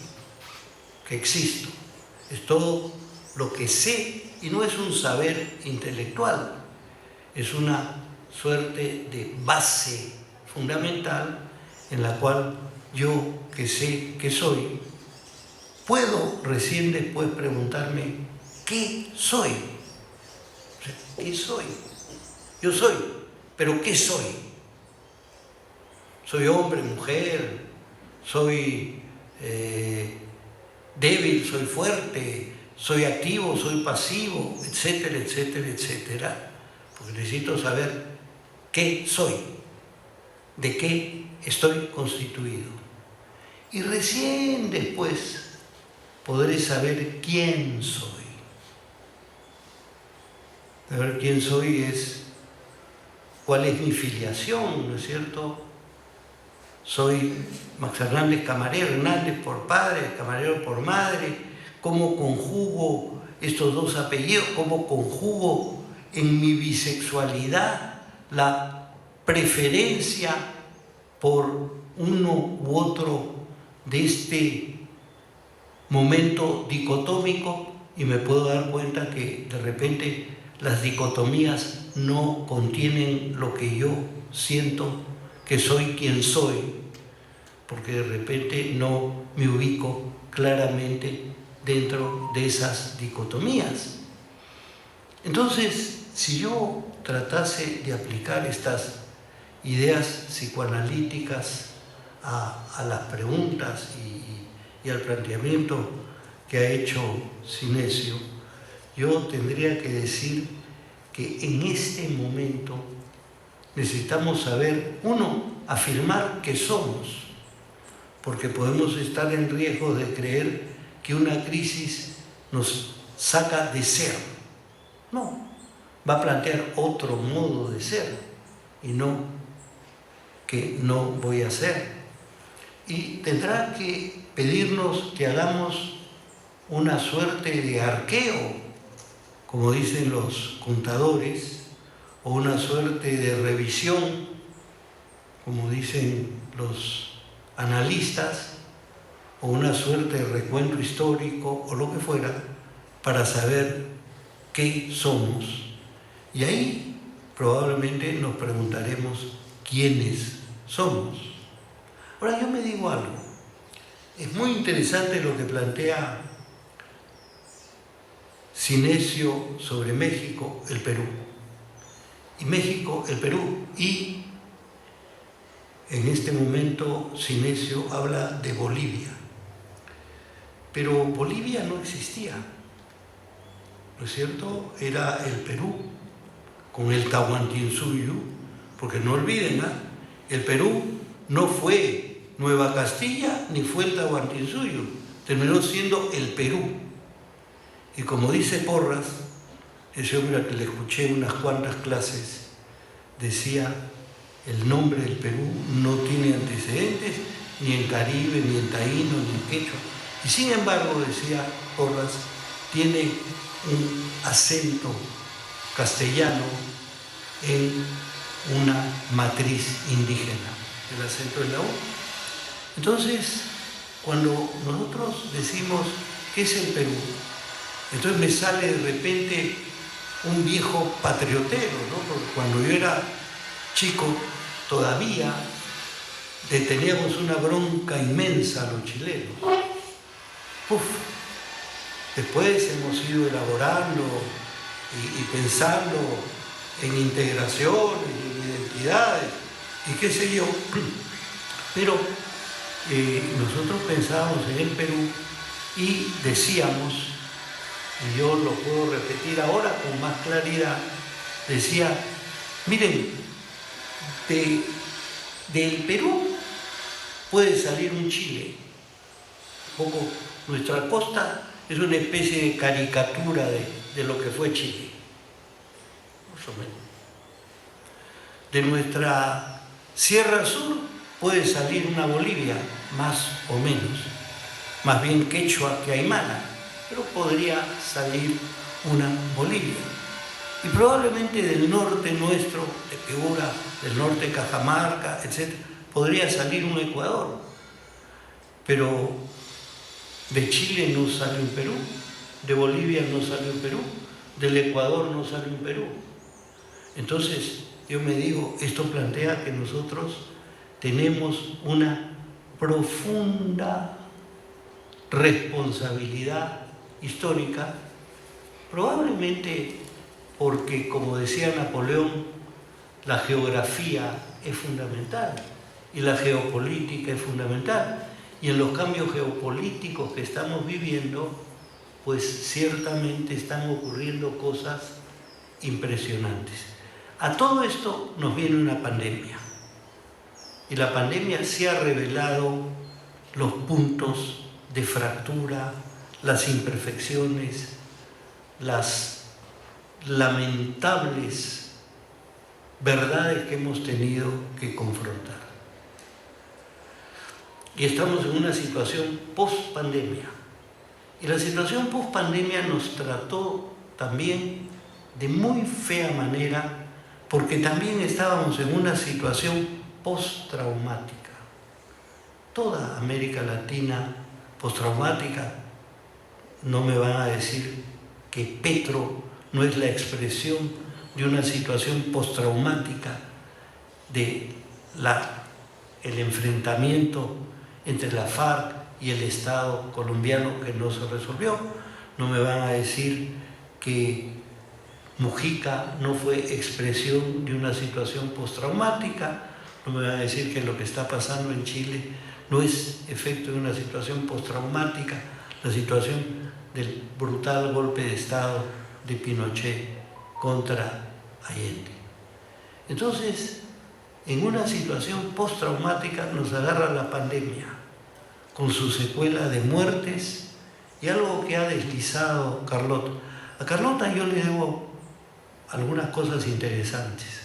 que existo. Es todo lo que sé y no es un saber intelectual. Es una suerte de base fundamental en la cual yo, que sé que soy, puedo recién después preguntarme ¿qué soy? ¿Qué soy? Yo soy, pero ¿qué soy? ¿Soy hombre, mujer? ¿Soy débil? ¿Soy fuerte? ¿Soy activo? ¿Soy pasivo? Etcétera, etcétera, etcétera. Porque necesito saber qué soy, de qué estoy constituido. Y recién después podré saber quién soy. Saber quién soy es cuál es mi filiación, ¿no es cierto? Soy Max Hernández Camarero, Hernández por padre, Camarero por madre. ¿Cómo conjugo estos dos apellidos? ¿Cómo conjugo en mi bisexualidad la preferencia por uno u otro de este momento dicotómico? Y me puedo dar cuenta que de repente las dicotomías no contienen lo que yo siento que soy quien soy, porque de repente no me ubico claramente dentro de esas dicotomías. Entonces, si yo tratase de aplicar estas ideas psicoanalíticas a las preguntas y al planteamiento que ha hecho Sinesio, yo tendría que decir que en este momento necesitamos saber, uno, afirmar que somos, porque podemos estar en riesgo de creer que una crisis nos saca de ser. No, va a plantear otro modo de ser y no que no voy a ser. y tendrá que pedirnos que hagamos una suerte de arqueo, como dicen los contadores, o una suerte de revisión, como dicen los analistas, o una suerte de recuento histórico, o lo que fuera, para saber qué somos. Y ahí probablemente nos preguntaremos quiénes somos. Ahora yo me digo algo, es muy interesante lo que plantea Sinesio sobre México, el Perú. Y México, el Perú, y en este momento Sinesio habla de Bolivia. Pero Bolivia no existía, ¿no es cierto? Era el Perú, con el Tahuantinsuyo, porque no olviden, el Perú no fue Nueva Castilla ni fue el Tahuantinsuyo, terminó siendo el Perú. Y como dice Porras, ese hombre al que le escuché unas cuantas clases, decía, el nombre del Perú no tiene antecedentes ni en Caribe, ni en taíno, ni en quechua. Y sin embargo, decía Porras, tiene un acento castellano en una matriz indígena, el acento de la U. Entonces, cuando nosotros decimos ¿qué es el Perú? Entonces me sale de repente un viejo patriotero, ¿no? Porque cuando yo era chico todavía le teníamos una bronca inmensa a los chilenos. Después hemos ido elaborando y pensando en integraciones, en identidades y qué sé yo, pero nosotros pensábamos en el Perú y decíamos, y yo lo puedo repetir ahora con más claridad, decía, miren, del Perú puede salir un Chile, un poco nuestra costa es una especie de caricatura de lo que fue Chile, más o menos. De nuestra Sierra Sur puede salir una Bolivia, más o menos, más bien quechua que aymara, pero podría salir una Bolivia. Y probablemente del norte nuestro, de Piura, del norte de Cajamarca, etc., podría salir un Ecuador. Pero de Chile no sale un Perú, de Bolivia no sale un Perú, del Ecuador no sale un Perú. Entonces, yo me digo, esto plantea que nosotros tenemos una profunda responsabilidad histórica, probablemente porque, como decía Napoleón, la geografía es fundamental y la geopolítica es fundamental. Y en los cambios geopolíticos que estamos viviendo, pues ciertamente están ocurriendo cosas impresionantes. A todo esto nos viene una pandemia. Y la pandemia sí ha revelado los puntos de fractura, las imperfecciones, las lamentables verdades que hemos tenido que confrontar. Y estamos en una situación post-pandemia. Y la situación post-pandemia nos trató también de muy fea manera, porque también estábamos en una situación post-traumática. Toda América Latina post-traumática, no me van a decir que Petro no es la expresión de una situación post-traumática de el enfrentamiento entre la FARC y el Estado colombiano que no se resolvió. No me van a decir que Mujica no fue expresión de una situación postraumática. No me van a decir que lo que está pasando en Chile no es efecto de una situación postraumática, la situación del brutal golpe de Estado de Pinochet contra Allende. Entonces, en una situación postraumática nos agarra la pandemia, con su secuela de muertes y algo que ha deslizado Carlota. A Carlota yo le debo algunas cosas interesantes,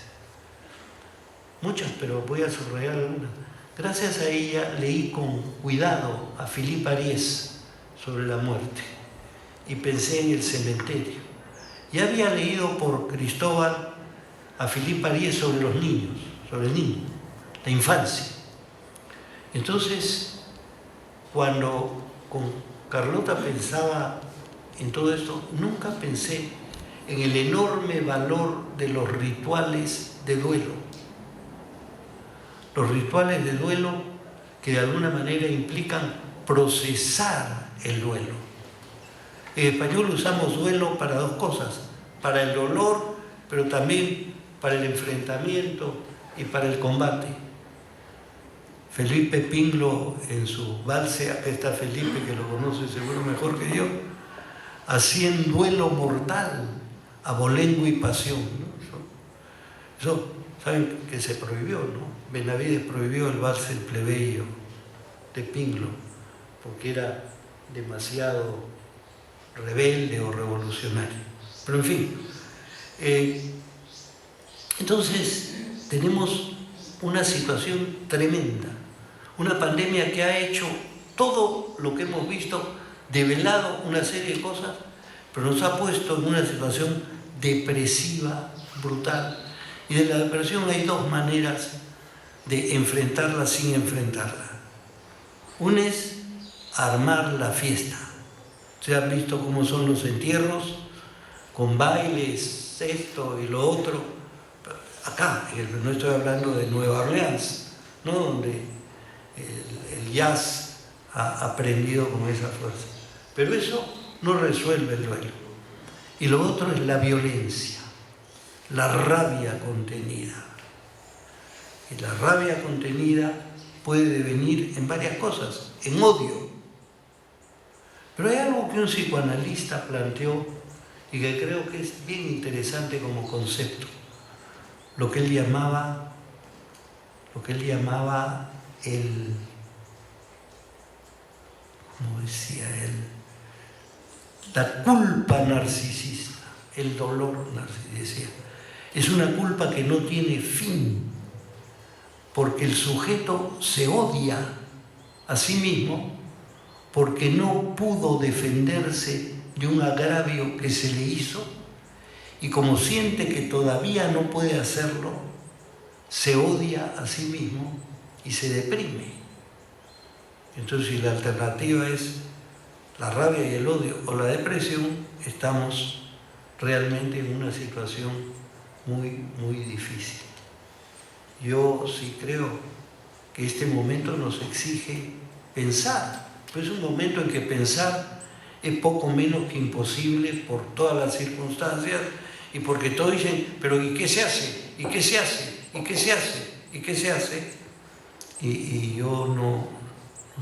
muchas, pero voy a subrayar algunas. Gracias a ella leí con cuidado a Philippe Ariès sobre la muerte y pensé en el cementerio. Ya había leído por Cristóbal a Philippe Ariès sobre los niños, sobre el niño, la infancia. Entonces, cuando con Carlota pensaba en todo esto, nunca pensé en el enorme valor de los rituales de duelo. Los rituales de duelo que de alguna manera implican procesar el duelo. En español usamos duelo para dos cosas, para el dolor, pero también para el enfrentamiento y para el combate. Felipe Pingló, en su valse, acá está Felipe, que lo conoce seguro mejor que yo, hacía un duelo mortal, abolengo y pasión, ¿no? Eso, saben que se prohibió, ¿no? Benavides prohibió el valse del plebeyo de Pingló, porque era demasiado rebelde o revolucionario. Pero en fin, entonces tenemos una situación tremenda, una pandemia que ha hecho todo lo que hemos visto, develado una serie de cosas, pero nos ha puesto en una situación depresiva, brutal. Y de la depresión hay dos maneras de enfrentarla sin enfrentarla. Una es armar la fiesta. Ustedes han visto cómo son los entierros, con bailes, esto y lo otro. Acá, no estoy hablando de Nueva Orleans, ¿no? Donde el jazz ha aprendido con esa fuerza. Pero eso no resuelve el duelo. Y lo otro es la violencia, la rabia contenida. Y la rabia contenida puede devenir en varias cosas, en odio. Pero hay algo que un psicoanalista planteó y que creo que es bien interesante como concepto. Lo que él llamaba el, ¿cómo decía él? La culpa narcisista, el dolor narcisista. Es una culpa que no tiene fin, porque el sujeto se odia a sí mismo porque no pudo defenderse de un agravio que se le hizo, y como siente que todavía no puede hacerlo, se odia a sí mismo y se deprime. Entonces, si la alternativa es la rabia y el odio o la depresión, estamos realmente en una situación muy, muy difícil. Yo sí creo que este momento nos exige pensar, pero es un momento en que pensar es poco menos que imposible por todas las circunstancias y porque todos dicen, pero ¿y qué se hace? ¿Y qué se hace? ¿Y qué se hace? ¿Y qué se hace? Y yo no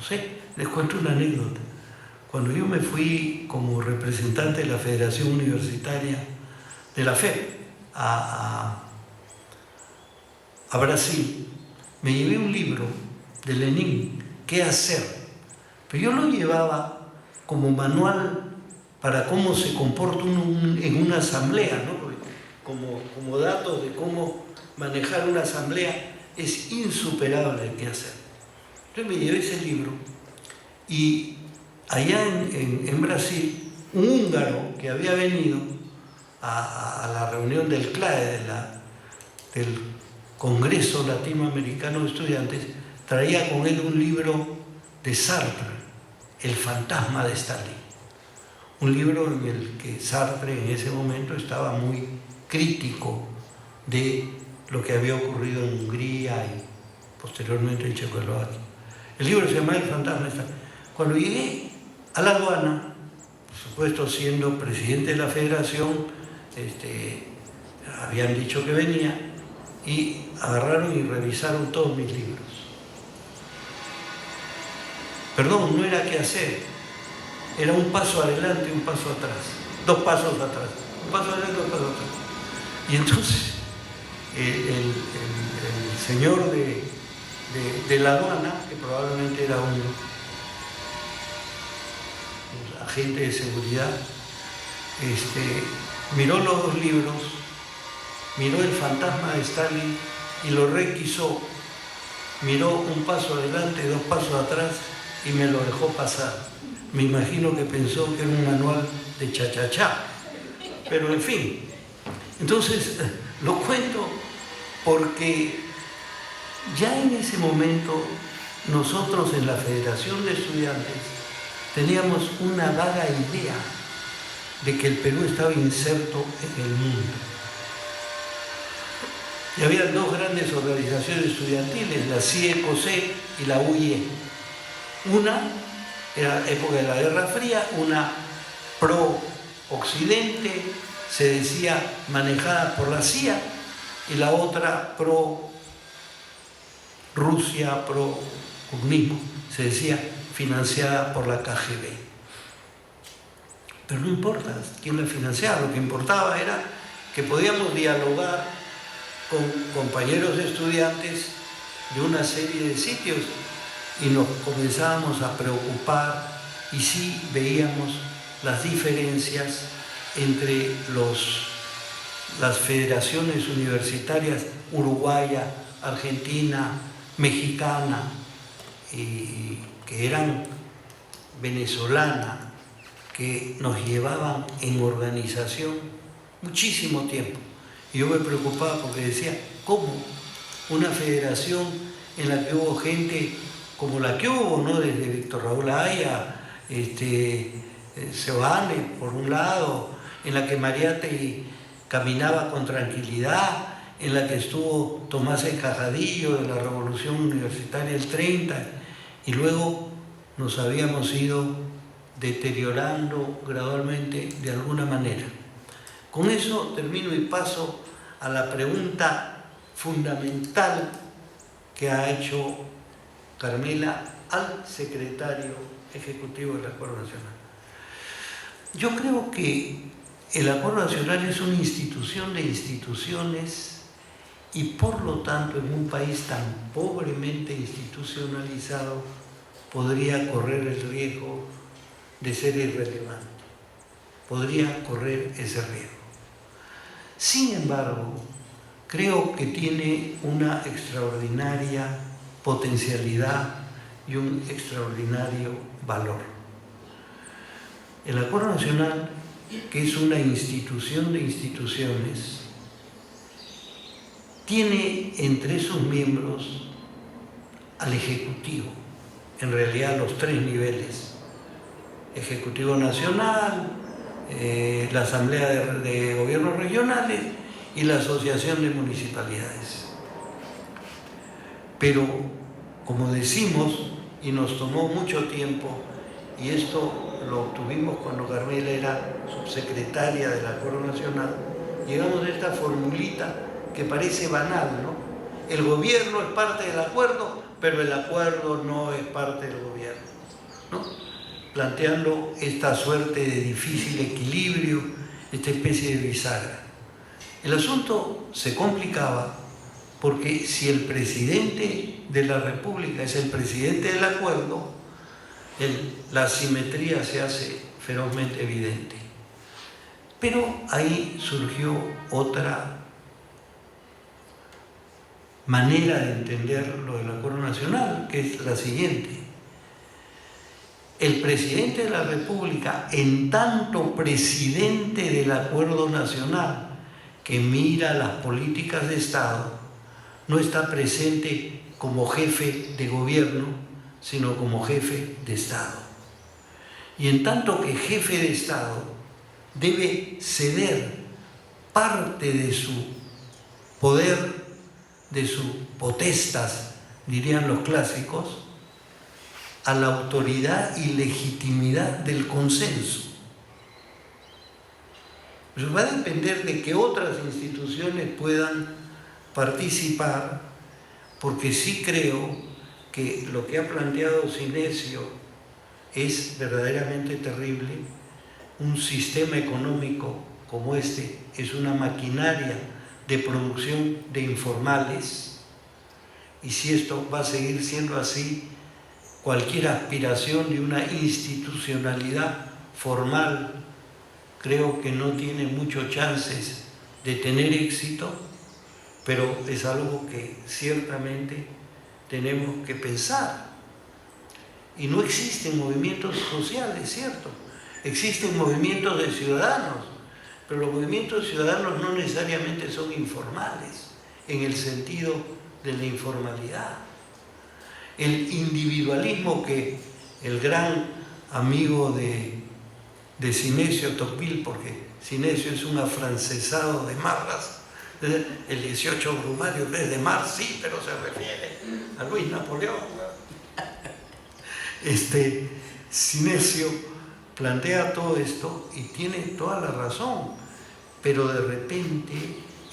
sé, les cuento una anécdota. Cuando yo me fui como representante de la Federación Universitaria de la FEP a Brasil, me llevé un libro de Lenin, ¿Qué hacer? Pero yo lo llevaba como manual para cómo se comporta uno en una asamblea, ¿no? Como datos de cómo manejar una asamblea, es insuperable el qué hacer. Entonces me llevé ese libro y allá en Brasil, un húngaro que había venido a la reunión del CLAE, del Congreso Latinoamericano de Estudiantes, traía con él un libro de Sartre, El fantasma de Stalin. Un libro en el que Sartre en ese momento estaba muy crítico de lo que había ocurrido en Hungría y posteriormente en Checoslovaquia. El libro se llama El fantasma de Stalin. Cuando llegué a la aduana, por supuesto siendo presidente de la federación, habían dicho que venía y agarraron y revisaron todos mis libros. Perdón, no era qué hacer, era un paso adelante y un paso atrás, dos pasos atrás, un paso adelante y dos pasos atrás. Y entonces el señor de la aduana, que probablemente era un agente de seguridad, miró los dos libros, miró El fantasma de Stalin y lo requisó miró un paso adelante, 2 pasos atrás y me lo dejó pasar. Me imagino que pensó que era un manual de cha-cha-cha. Pero en fin, entonces lo cuento porque ya en ese momento nosotros en la Federación de Estudiantes teníamos una vaga idea de que el Perú estaba inserto en el mundo. Y había 2 grandes organizaciones estudiantiles, la CIE-COSE y la UIE. Una era época de la Guerra Fría, una pro-occidente, se decía manejada por la CIA, y la otra pro-Rusia, pro-comunismo, se decía financiada por la KGB. Pero no importa quién la financiaba, lo que importaba era que podíamos dialogar con compañeros de estudiantes de una serie de sitios y nos comenzábamos a preocupar y sí veíamos las diferencias entre las federaciones universitarias uruguaya, argentina, mexicana, y que eran venezolana, que nos llevaban en organización muchísimo tiempo. Y yo me preocupaba porque decía, ¿cómo una federación en la que hubo gente como la que hubo, ¿no? Desde Víctor Raúl Haya, Sebane, por un lado, en la que Mariátegui caminaba con tranquilidad, en la que estuvo Tomás Encajadillo de la Revolución Universitaria del 30, y luego nos habíamos ido deteriorando gradualmente de alguna manera. Con eso termino y paso a la pregunta fundamental que ha hecho Carmela al secretario ejecutivo del Acuerdo Nacional. Yo creo que el Acuerdo Nacional es una institución de instituciones y por lo tanto en un país tan pobremente institucionalizado podría correr el riesgo de ser irrelevante. Podría correr ese riesgo. Sin embargo, creo que tiene una extraordinaria potencialidad y un extraordinario valor. El Acuerdo Nacional, que es una institución de instituciones, tiene entre sus miembros al Ejecutivo, en realidad los 3 niveles: Ejecutivo Nacional, la Asamblea de Gobiernos Regionales y la Asociación de Municipalidades. Pero, como decimos, y nos tomó mucho tiempo, y esto lo obtuvimos cuando Carmela era subsecretaria del Acuerdo Nacional, llegamos a esta formulita que parece banal, ¿no? El gobierno es parte del acuerdo, pero el acuerdo no es parte del gobierno, ¿no? Planteando esta suerte de difícil equilibrio, esta especie de bisagra. El asunto se complicaba porque si el presidente de la República es el presidente del acuerdo, la asimetría se hace ferozmente evidente. Pero ahí surgió otra manera de entender lo del Acuerdo Nacional, que es la siguiente. El presidente de la República, en tanto presidente del Acuerdo Nacional, que mira las políticas de Estado, no está presente como jefe de gobierno, sino como jefe de Estado. Y en tanto que jefe de Estado debe ceder parte de su poder, de su potestas, dirían los clásicos, a la autoridad y legitimidad del consenso. Pues va a depender de que otras instituciones puedan participar, porque sí creo que lo que ha planteado Sinesio es verdaderamente terrible. Un sistema económico como este es una maquinaria de producción de informales, y si esto va a seguir siendo así, cualquier aspiración de una institucionalidad formal creo que no tiene muchos chances de tener éxito, pero es algo que ciertamente tenemos que pensar. Y no existen movimientos sociales, ¿cierto? Existen movimientos de ciudadanos, pero los movimientos ciudadanos no necesariamente son informales, en el sentido de la informalidad. El individualismo que el gran amigo de Sinesio Tocqueville, porque Sinesio es un afrancesado de Marras, el 18 Brumario es de Mars, sí, pero se refiere a Luis Napoleón. Sinesio plantea todo esto y tiene toda la razón, pero de repente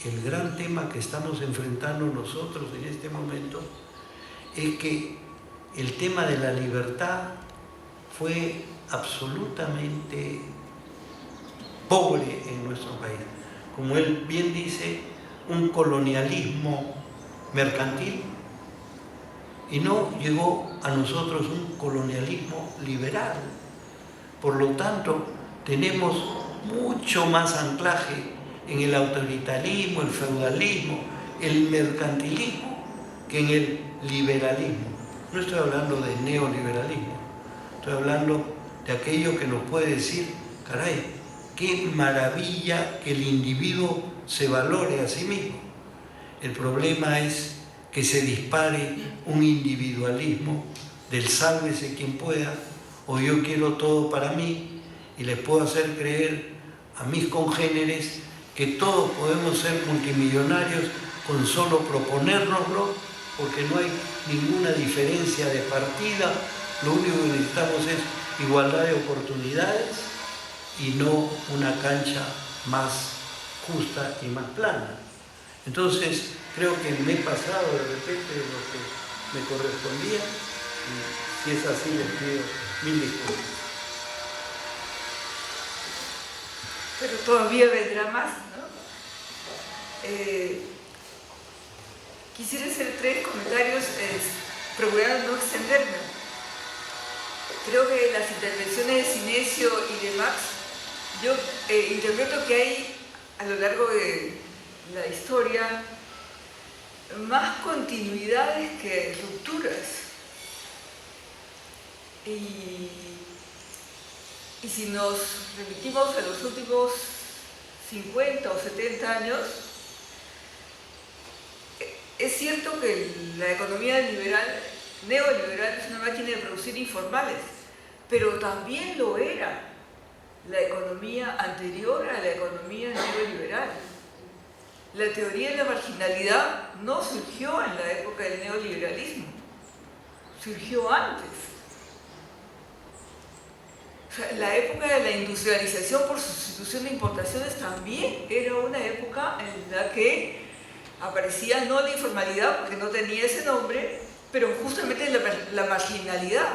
el gran tema que estamos enfrentando nosotros en este momento es que el tema de la libertad fue absolutamente pobre en nuestro país. Como él bien dice, un colonialismo mercantil, y no llegó a nosotros un colonialismo liberal. Por lo tanto, tenemos mucho más anclaje en el autoritarismo, el feudalismo, el mercantilismo, que en el liberalismo. No estoy hablando de neoliberalismo, estoy hablando de aquello que nos puede decir, caray, qué maravilla que el individuo se valore a sí mismo. El problema es que se dispare un individualismo del sálvese quien pueda, o yo quiero todo para mí, y les puedo hacer creer a mis congéneres que todos podemos ser multimillonarios con solo proponérnoslo, porque no hay ninguna diferencia de partida, lo único que necesitamos es igualdad de oportunidades y no una cancha más justa y más plana. Entonces, creo que me he pasado de repente de lo que me correspondía, y si es así les pido mil disculpas. Pero todavía vendrá más, ¿no? Quisiera hacer 3 comentarios, procurando no extenderme. Creo que las intervenciones de Sinesio y de Marx, yo interpreto que hay a lo largo de la historia más continuidades que rupturas. Y si nos remitimos a los últimos 50 o 70 años, es cierto que la economía neoliberal es una máquina de producir informales, pero también lo era la economía anterior a la economía neoliberal. La teoría de la marginalidad no surgió en la época del neoliberalismo, surgió antes. O sea, la época de la industrialización por sustitución de importaciones también era una época en la que aparecía no la informalidad, porque no tenía ese nombre, pero justamente la marginalidad.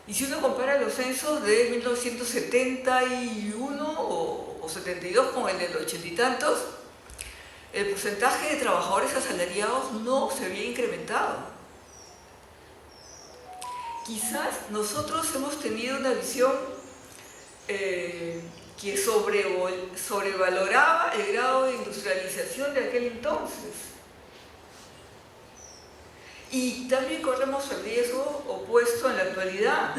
Y si uno compara los censos de 1971 o 72 con el del 80 y tantos, el porcentaje de trabajadores asalariados no se había incrementado. Quizás nosotros hemos tenido una visión que sobrevaloraba el grado de industrialización de aquel entonces. Y también corremos el riesgo opuesto en la actualidad,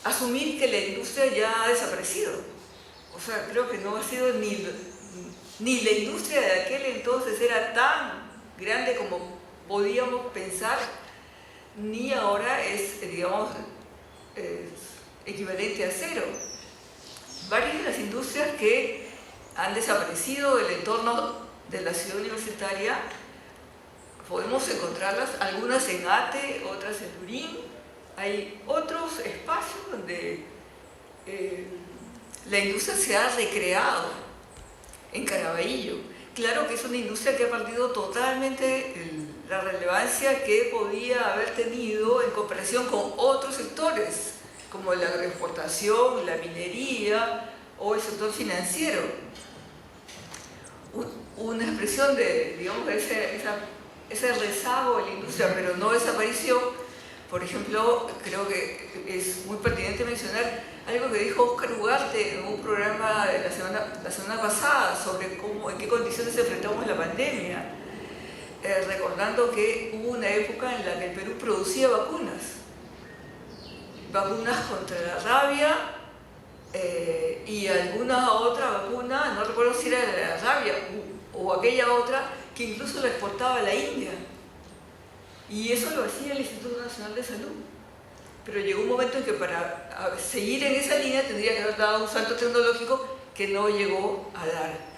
asumir que la industria ya ha desaparecido. O sea, creo que no ha sido ni la industria de aquel entonces era tan grande como podíamos pensar, ni ahora es, digamos, equivalente a cero. Varias de las industrias que han desaparecido del entorno de la ciudad universitaria, podemos encontrarlas, algunas en Ate, otras en Turín. Hay otros espacios donde la industria se ha recreado, en Caraballo. Claro que es una industria que ha perdido totalmente la relevancia que podía haber tenido en comparación con otros sectores, como la agroexportación, la minería o el sector financiero. Una expresión de, digamos, ese rezago de la industria, pero no desapareció. Por ejemplo, creo que es muy pertinente mencionar algo que dijo Óscar Ugarte en un programa de la semana pasada sobre en qué condiciones enfrentamos la pandemia. recordando que hubo una época en la que el Perú producía vacunas contra la rabia y alguna otra vacuna, no recuerdo si era de la rabia o aquella otra, que incluso la exportaba a la India. Y eso lo hacía el Instituto Nacional de Salud. Pero llegó un momento en que para seguir en esa línea tendría que haber dado un salto tecnológico que no llegó a dar.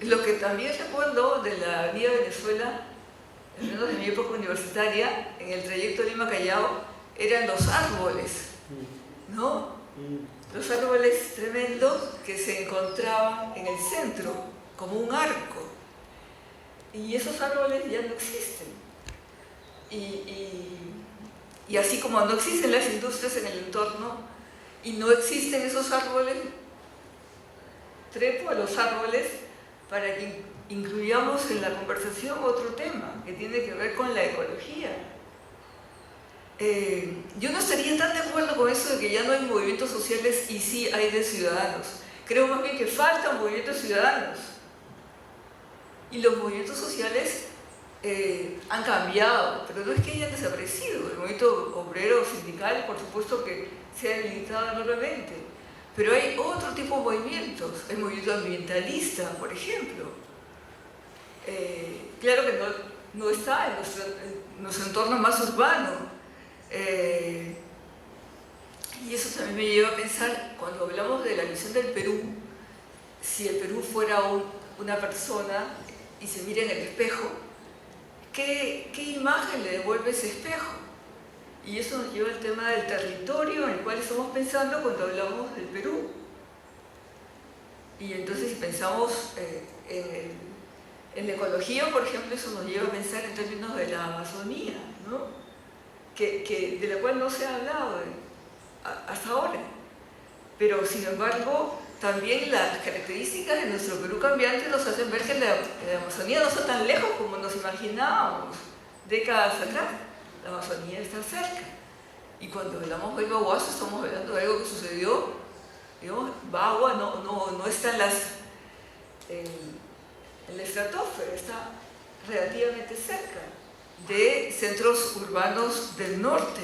Lo que también recuerdo de la Avenida Venezuela, al menos en mi época universitaria, en el trayecto Lima-Callao, eran los árboles, ¿no? Los árboles tremendos que se encontraban en el centro, como un arco. Y esos árboles ya no existen. Y así como no existen las industrias en el entorno y no existen esos árboles, trepo a los árboles para que incluyamos en la conversación otro tema que tiene que ver con la ecología. Yo no estaría tan de acuerdo con eso de que ya no hay movimientos sociales y sí hay de ciudadanos. Creo más bien que faltan movimientos ciudadanos. Y los movimientos sociales han cambiado, pero no es que hayan desaparecido. El movimiento obrero sindical, por supuesto que se ha limitado enormemente. Pero hay otro tipo de movimientos. El movimiento ambientalista, por ejemplo. Claro que no está en nuestro entorno más urbano. Y eso también me lleva a pensar, cuando hablamos de la visión del Perú, si el Perú fuera una persona y se mira en el espejo, ¿qué imagen le devuelve ese espejo? Y eso nos lleva al tema del territorio en el cual estamos pensando cuando hablamos del Perú. Y entonces si pensamos en la ecología, por ejemplo, eso nos lleva a pensar en términos de la Amazonía, ¿no? De la cual no se ha hablado hasta ahora. Pero, sin embargo, también las características de nuestro Perú cambiante nos hacen ver que la Amazonía no está tan lejos como nos imaginábamos décadas atrás. La Amazonía está cerca. Y cuando hablamos del Baguazo, estamos hablando de algo que sucedió, digamos, Bagua no está en la estratosfera, está relativamente cerca de centros urbanos del norte.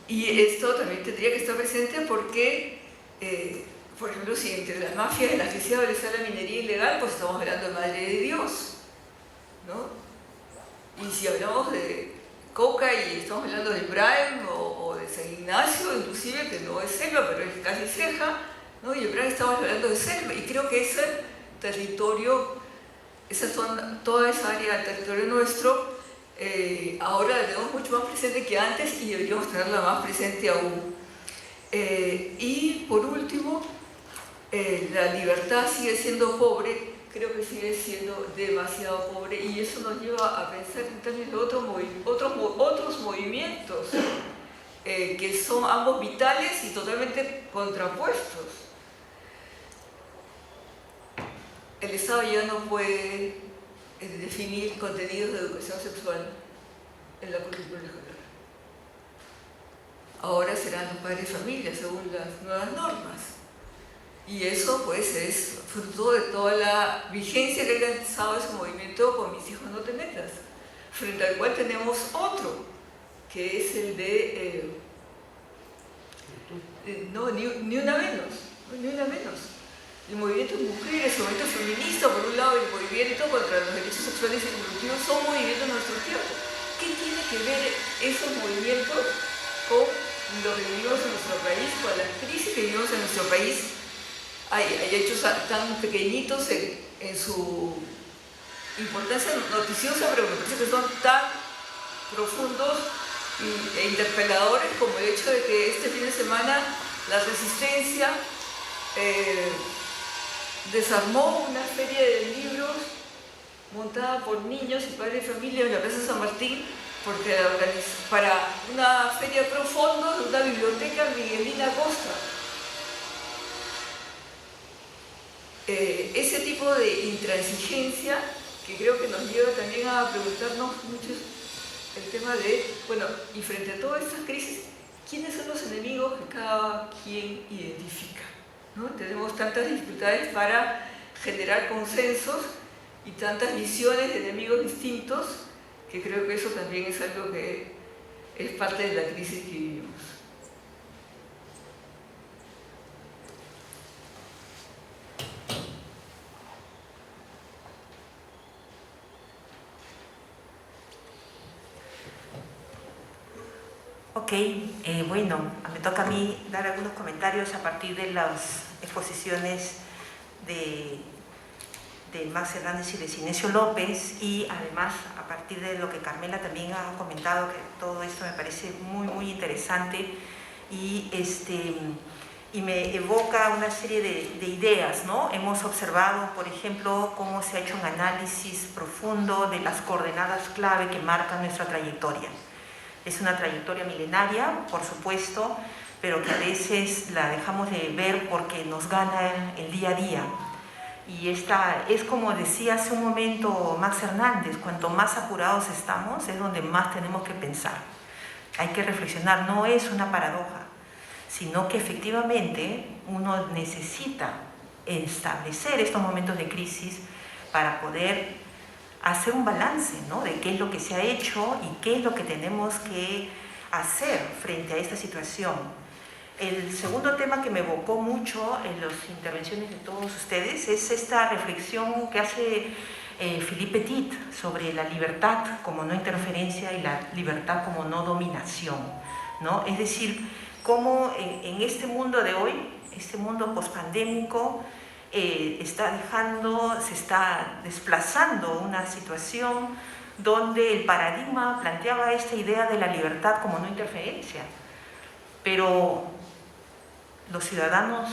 Y esto también tendría que estar presente porque, por ejemplo, si entre las mafias y las deseables está la minería ilegal, pues estamos hablando de Madre de Dios, ¿no? Y si hablamos de Coca y estamos hablando de Ibrahim o de San Ignacio, inclusive, que no es selva, pero es casi ceja, ¿no? Y Ibrahim estamos hablando de selva. Y creo que ese territorio, toda esa área del territorio nuestro, ahora la tenemos mucho más presente que antes y deberíamos tenerla más presente aún. Y por último, la libertad sigue siendo pobre, creo que sigue siendo demasiado pobre, y eso nos lleva a pensar en términos de otros movimientos que son ambos vitales y totalmente contrapuestos. El Estado ya no puede definir contenidos de educación sexual en la currícula escolar. Ahora serán los padres de familia según las nuevas normas. Y eso pues es fruto de toda la vigencia que ha alcanzado ese movimiento con Mis hijos no te metas, frente al cual tenemos otro, que es el de ni una menos, ni una menos. El movimiento de mujeres, el movimiento feminista, por un lado, y el movimiento contra los derechos sexuales y reproductivos son movimientos de nuestro tiempo. ¿Qué tiene que ver esos movimientos con lo que vivimos en nuestro país, con la crisis que vivimos en nuestro país? Hay hechos tan pequeñitos en su importancia noticiosa, pero me parece que son tan profundos e interpeladores como el hecho de que este fin de semana la Resistencia desarmó una feria de libros montada por niños y padres de familia en la Plaza San Martín para una feria pro fondo de una biblioteca Miguelina Costa. Ese tipo de intransigencia que creo que nos lleva también a preguntarnos mucho el tema de, bueno, y frente a todas estas crisis, ¿quiénes son los enemigos que cada quien identifica? ¿no? Tenemos tantas dificultades para generar consensos y tantas visiones de enemigos distintos, que creo que eso también es algo que es parte de la crisis que vivimos. Ok, bueno, me toca a mí dar algunos comentarios a partir de las exposiciones de Max Hernández y de Sinesio López, y además a partir de lo que Carmela también ha comentado, que todo esto me parece muy interesante y me evoca una serie de ideas, ¿no? Hemos observado, por ejemplo, cómo se ha hecho un análisis profundo de las coordenadas clave que marcan nuestra trayectoria. Es una trayectoria milenaria, por supuesto, pero que a veces la dejamos de ver porque nos gana el día a día. Y esta es, como decía hace un momento Max Hernández, cuanto más apurados estamos es donde más tenemos que pensar. Hay que reflexionar, no es una paradoja, sino que efectivamente uno necesita establecer estos momentos de crisis para poder hacer un balance, ¿no?, de qué es lo que se ha hecho y qué es lo que tenemos que hacer frente a esta situación. El segundo tema que me evocó mucho en las intervenciones de todos ustedes es esta reflexión que hace Philippe Petit sobre la libertad como no interferencia y la libertad como no dominación, ¿no? Es decir, cómo en este mundo de hoy, este mundo pospandémico, se está desplazando una situación donde el paradigma planteaba esta idea de la libertad como no interferencia. Pero los ciudadanos,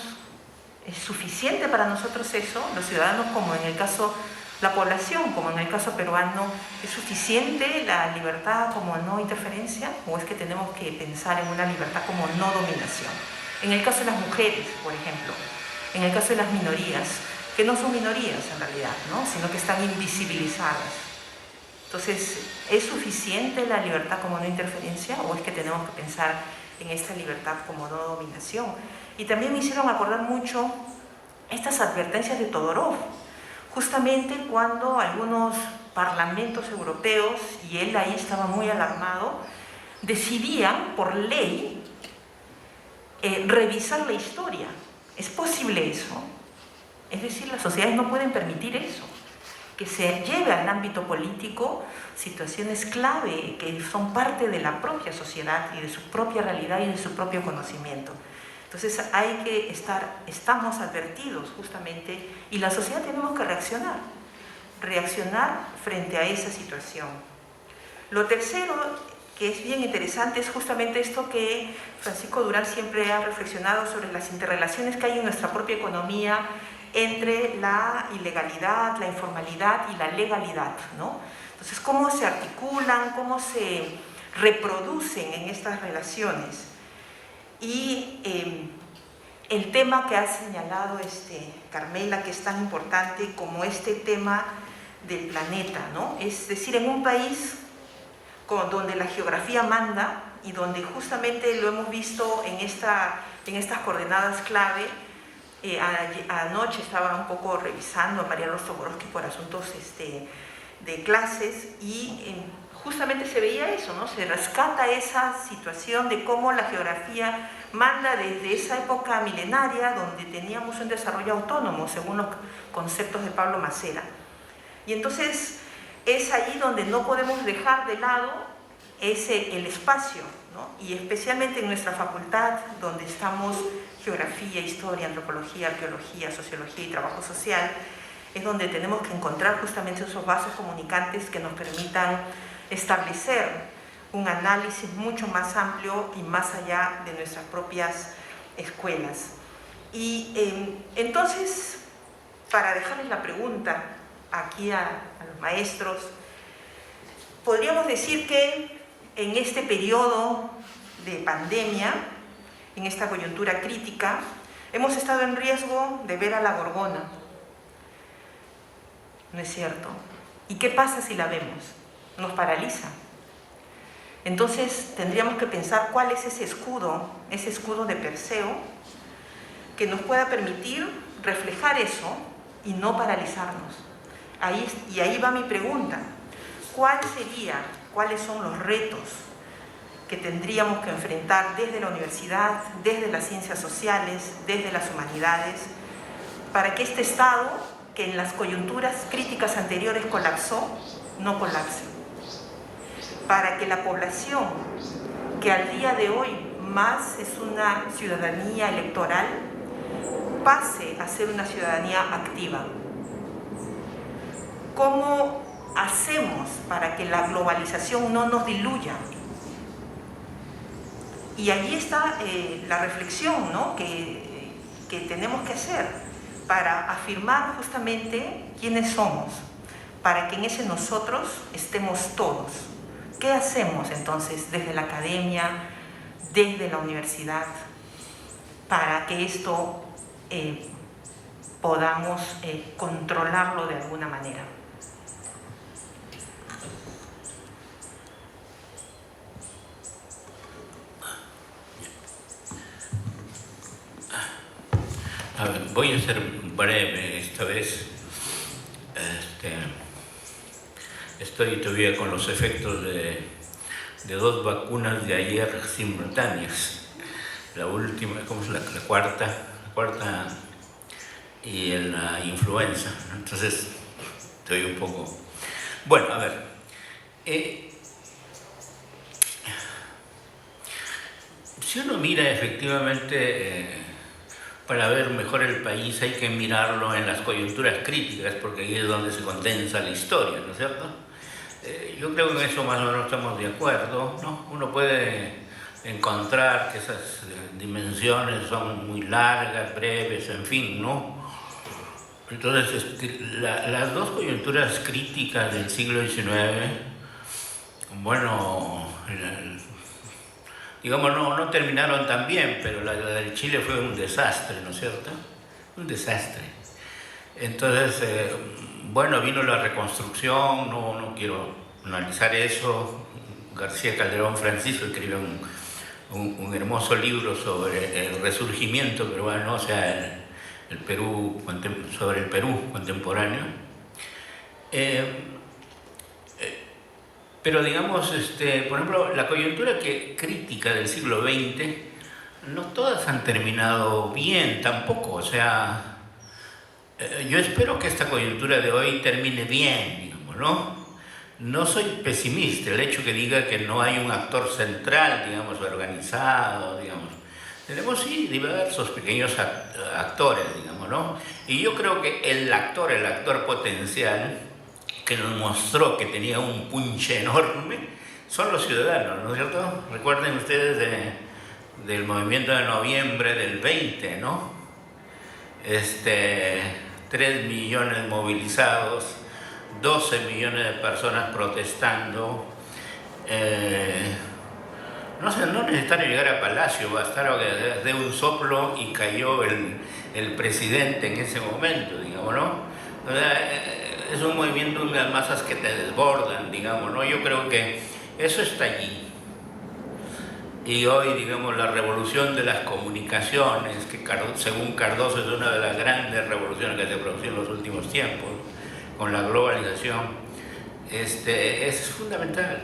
¿es suficiente para nosotros eso? Los ciudadanos, como en el caso, la población, como en el caso peruano, ¿es suficiente la libertad como no interferencia? ¿O es que tenemos que pensar en una libertad como no dominación? En el caso de las mujeres, por ejemplo, en el caso de las minorías, que no son minorías en realidad, ¿no?, sino que están invisibilizadas. Entonces, ¿es suficiente la libertad como no interferencia o es que tenemos que pensar en esta libertad como no dominación? Y también me hicieron acordar mucho estas advertencias de Todorov, justamente cuando algunos parlamentos europeos, y él ahí estaba muy alarmado, decidían por ley revisar la historia. ¿Es posible eso? Es decir, las sociedades no pueden permitir eso, que se lleve al ámbito político situaciones clave que son parte de la propia sociedad y de su propia realidad y de su propio conocimiento. Entonces estamos advertidos justamente, y la sociedad tenemos que reaccionar frente a esa situación. Lo tercero, que es bien interesante, es justamente esto que Francisco Durán siempre ha reflexionado sobre las interrelaciones que hay en nuestra propia economía entre la ilegalidad, la informalidad y la legalidad, ¿no? Entonces, cómo se articulan, cómo se reproducen en estas relaciones. Y el tema que ha señalado Carmela, que es tan importante como este tema del planeta, ¿no? Es decir, en un país donde la geografía manda y donde justamente lo hemos visto en estas coordenadas clave. Anoche estaba un poco revisando a María Rostogorowski por asuntos de clases y justamente se veía eso, ¿no? Se rescata esa situación de cómo la geografía manda desde esa época milenaria donde teníamos un desarrollo autónomo según los conceptos de Pablo Macera. Y entonces es ahí donde no podemos dejar de lado el espacio, ¿no? Y especialmente en nuestra facultad, donde estamos geografía, historia, antropología, arqueología, sociología y trabajo social, es donde tenemos que encontrar justamente esos vasos comunicantes que nos permitan establecer un análisis mucho más amplio y más allá de nuestras propias escuelas. Y entonces, para dejarles la pregunta aquí a los maestros, podríamos decir que en este periodo de pandemia, en esta coyuntura crítica, hemos estado en riesgo de ver a la Gorgona. ¿No es cierto? ¿Y qué pasa si la vemos? Nos paraliza. Entonces tendríamos que pensar cuál es ese escudo de Perseo, que nos pueda permitir reflejar eso y no paralizarnos. Ahí va mi pregunta. ¿Cuáles son los retos que tendríamos que enfrentar desde la universidad, desde las ciencias sociales, desde las humanidades, para que este Estado, que en las coyunturas críticas anteriores colapsó, no colapse? Para que la población, que al día de hoy más es una ciudadanía electoral, pase a ser una ciudadanía activa. ¿Cómo hacemos para que la globalización no nos diluya? Y allí está la reflexión, ¿no?, que tenemos que hacer para afirmar justamente quiénes somos, para que en ese nosotros estemos todos. ¿Qué hacemos entonces desde la academia, desde la universidad, para que esto podamos controlarlo de alguna manera? A ver, voy a ser breve esta vez. Estoy todavía con los efectos de 2 vacunas de ayer simultáneas. La última, ¿cómo es? La cuarta y la influenza. Entonces, estoy un poco... Bueno, a ver. Si uno mira efectivamente... para ver mejor el país hay que mirarlo en las coyunturas críticas, porque ahí es donde se condensa la historia, ¿no es cierto? Yo creo que en eso más o menos estamos de acuerdo, ¿no? Uno puede encontrar que esas dimensiones son muy largas, breves, en fin, ¿no? Entonces, las 2 coyunturas críticas del siglo XIX, bueno, digamos, no terminaron tan bien, pero la del Chile fue un desastre, ¿no es cierto? Un desastre. Entonces, bueno, vino la reconstrucción, no quiero analizar eso. García Calderón Francisco escribió un hermoso libro sobre el resurgimiento peruano, o sea, el Perú, sobre el Perú contemporáneo. Pero digamos, por ejemplo, la coyuntura crítica del siglo XX, no todas han terminado bien tampoco. O sea, yo espero que esta coyuntura de hoy termine bien, digamos, ¿no? No soy pesimista, el hecho que diga que no hay un actor central, digamos, organizado, digamos. Tenemos, sí, diversos pequeños actores, digamos, ¿no? Y yo creo que el actor potencial, que nos mostró que tenía un punche enorme, son los ciudadanos, ¿no es cierto? Recuerden ustedes del movimiento de noviembre del 20, ¿no? 3 millones movilizados, 12 millones de personas protestando. No necesitaron llegar a Palacio, bastaron de un soplo y cayó el presidente en ese momento, digamos, ¿no? O sea, es un movimiento de unas masas que te desbordan, digamos, ¿no? Yo creo que eso está allí. Y hoy, digamos, la revolución de las comunicaciones, que según Cardoso es una de las grandes revoluciones que se produjeron en los últimos tiempos, con la globalización, es fundamental,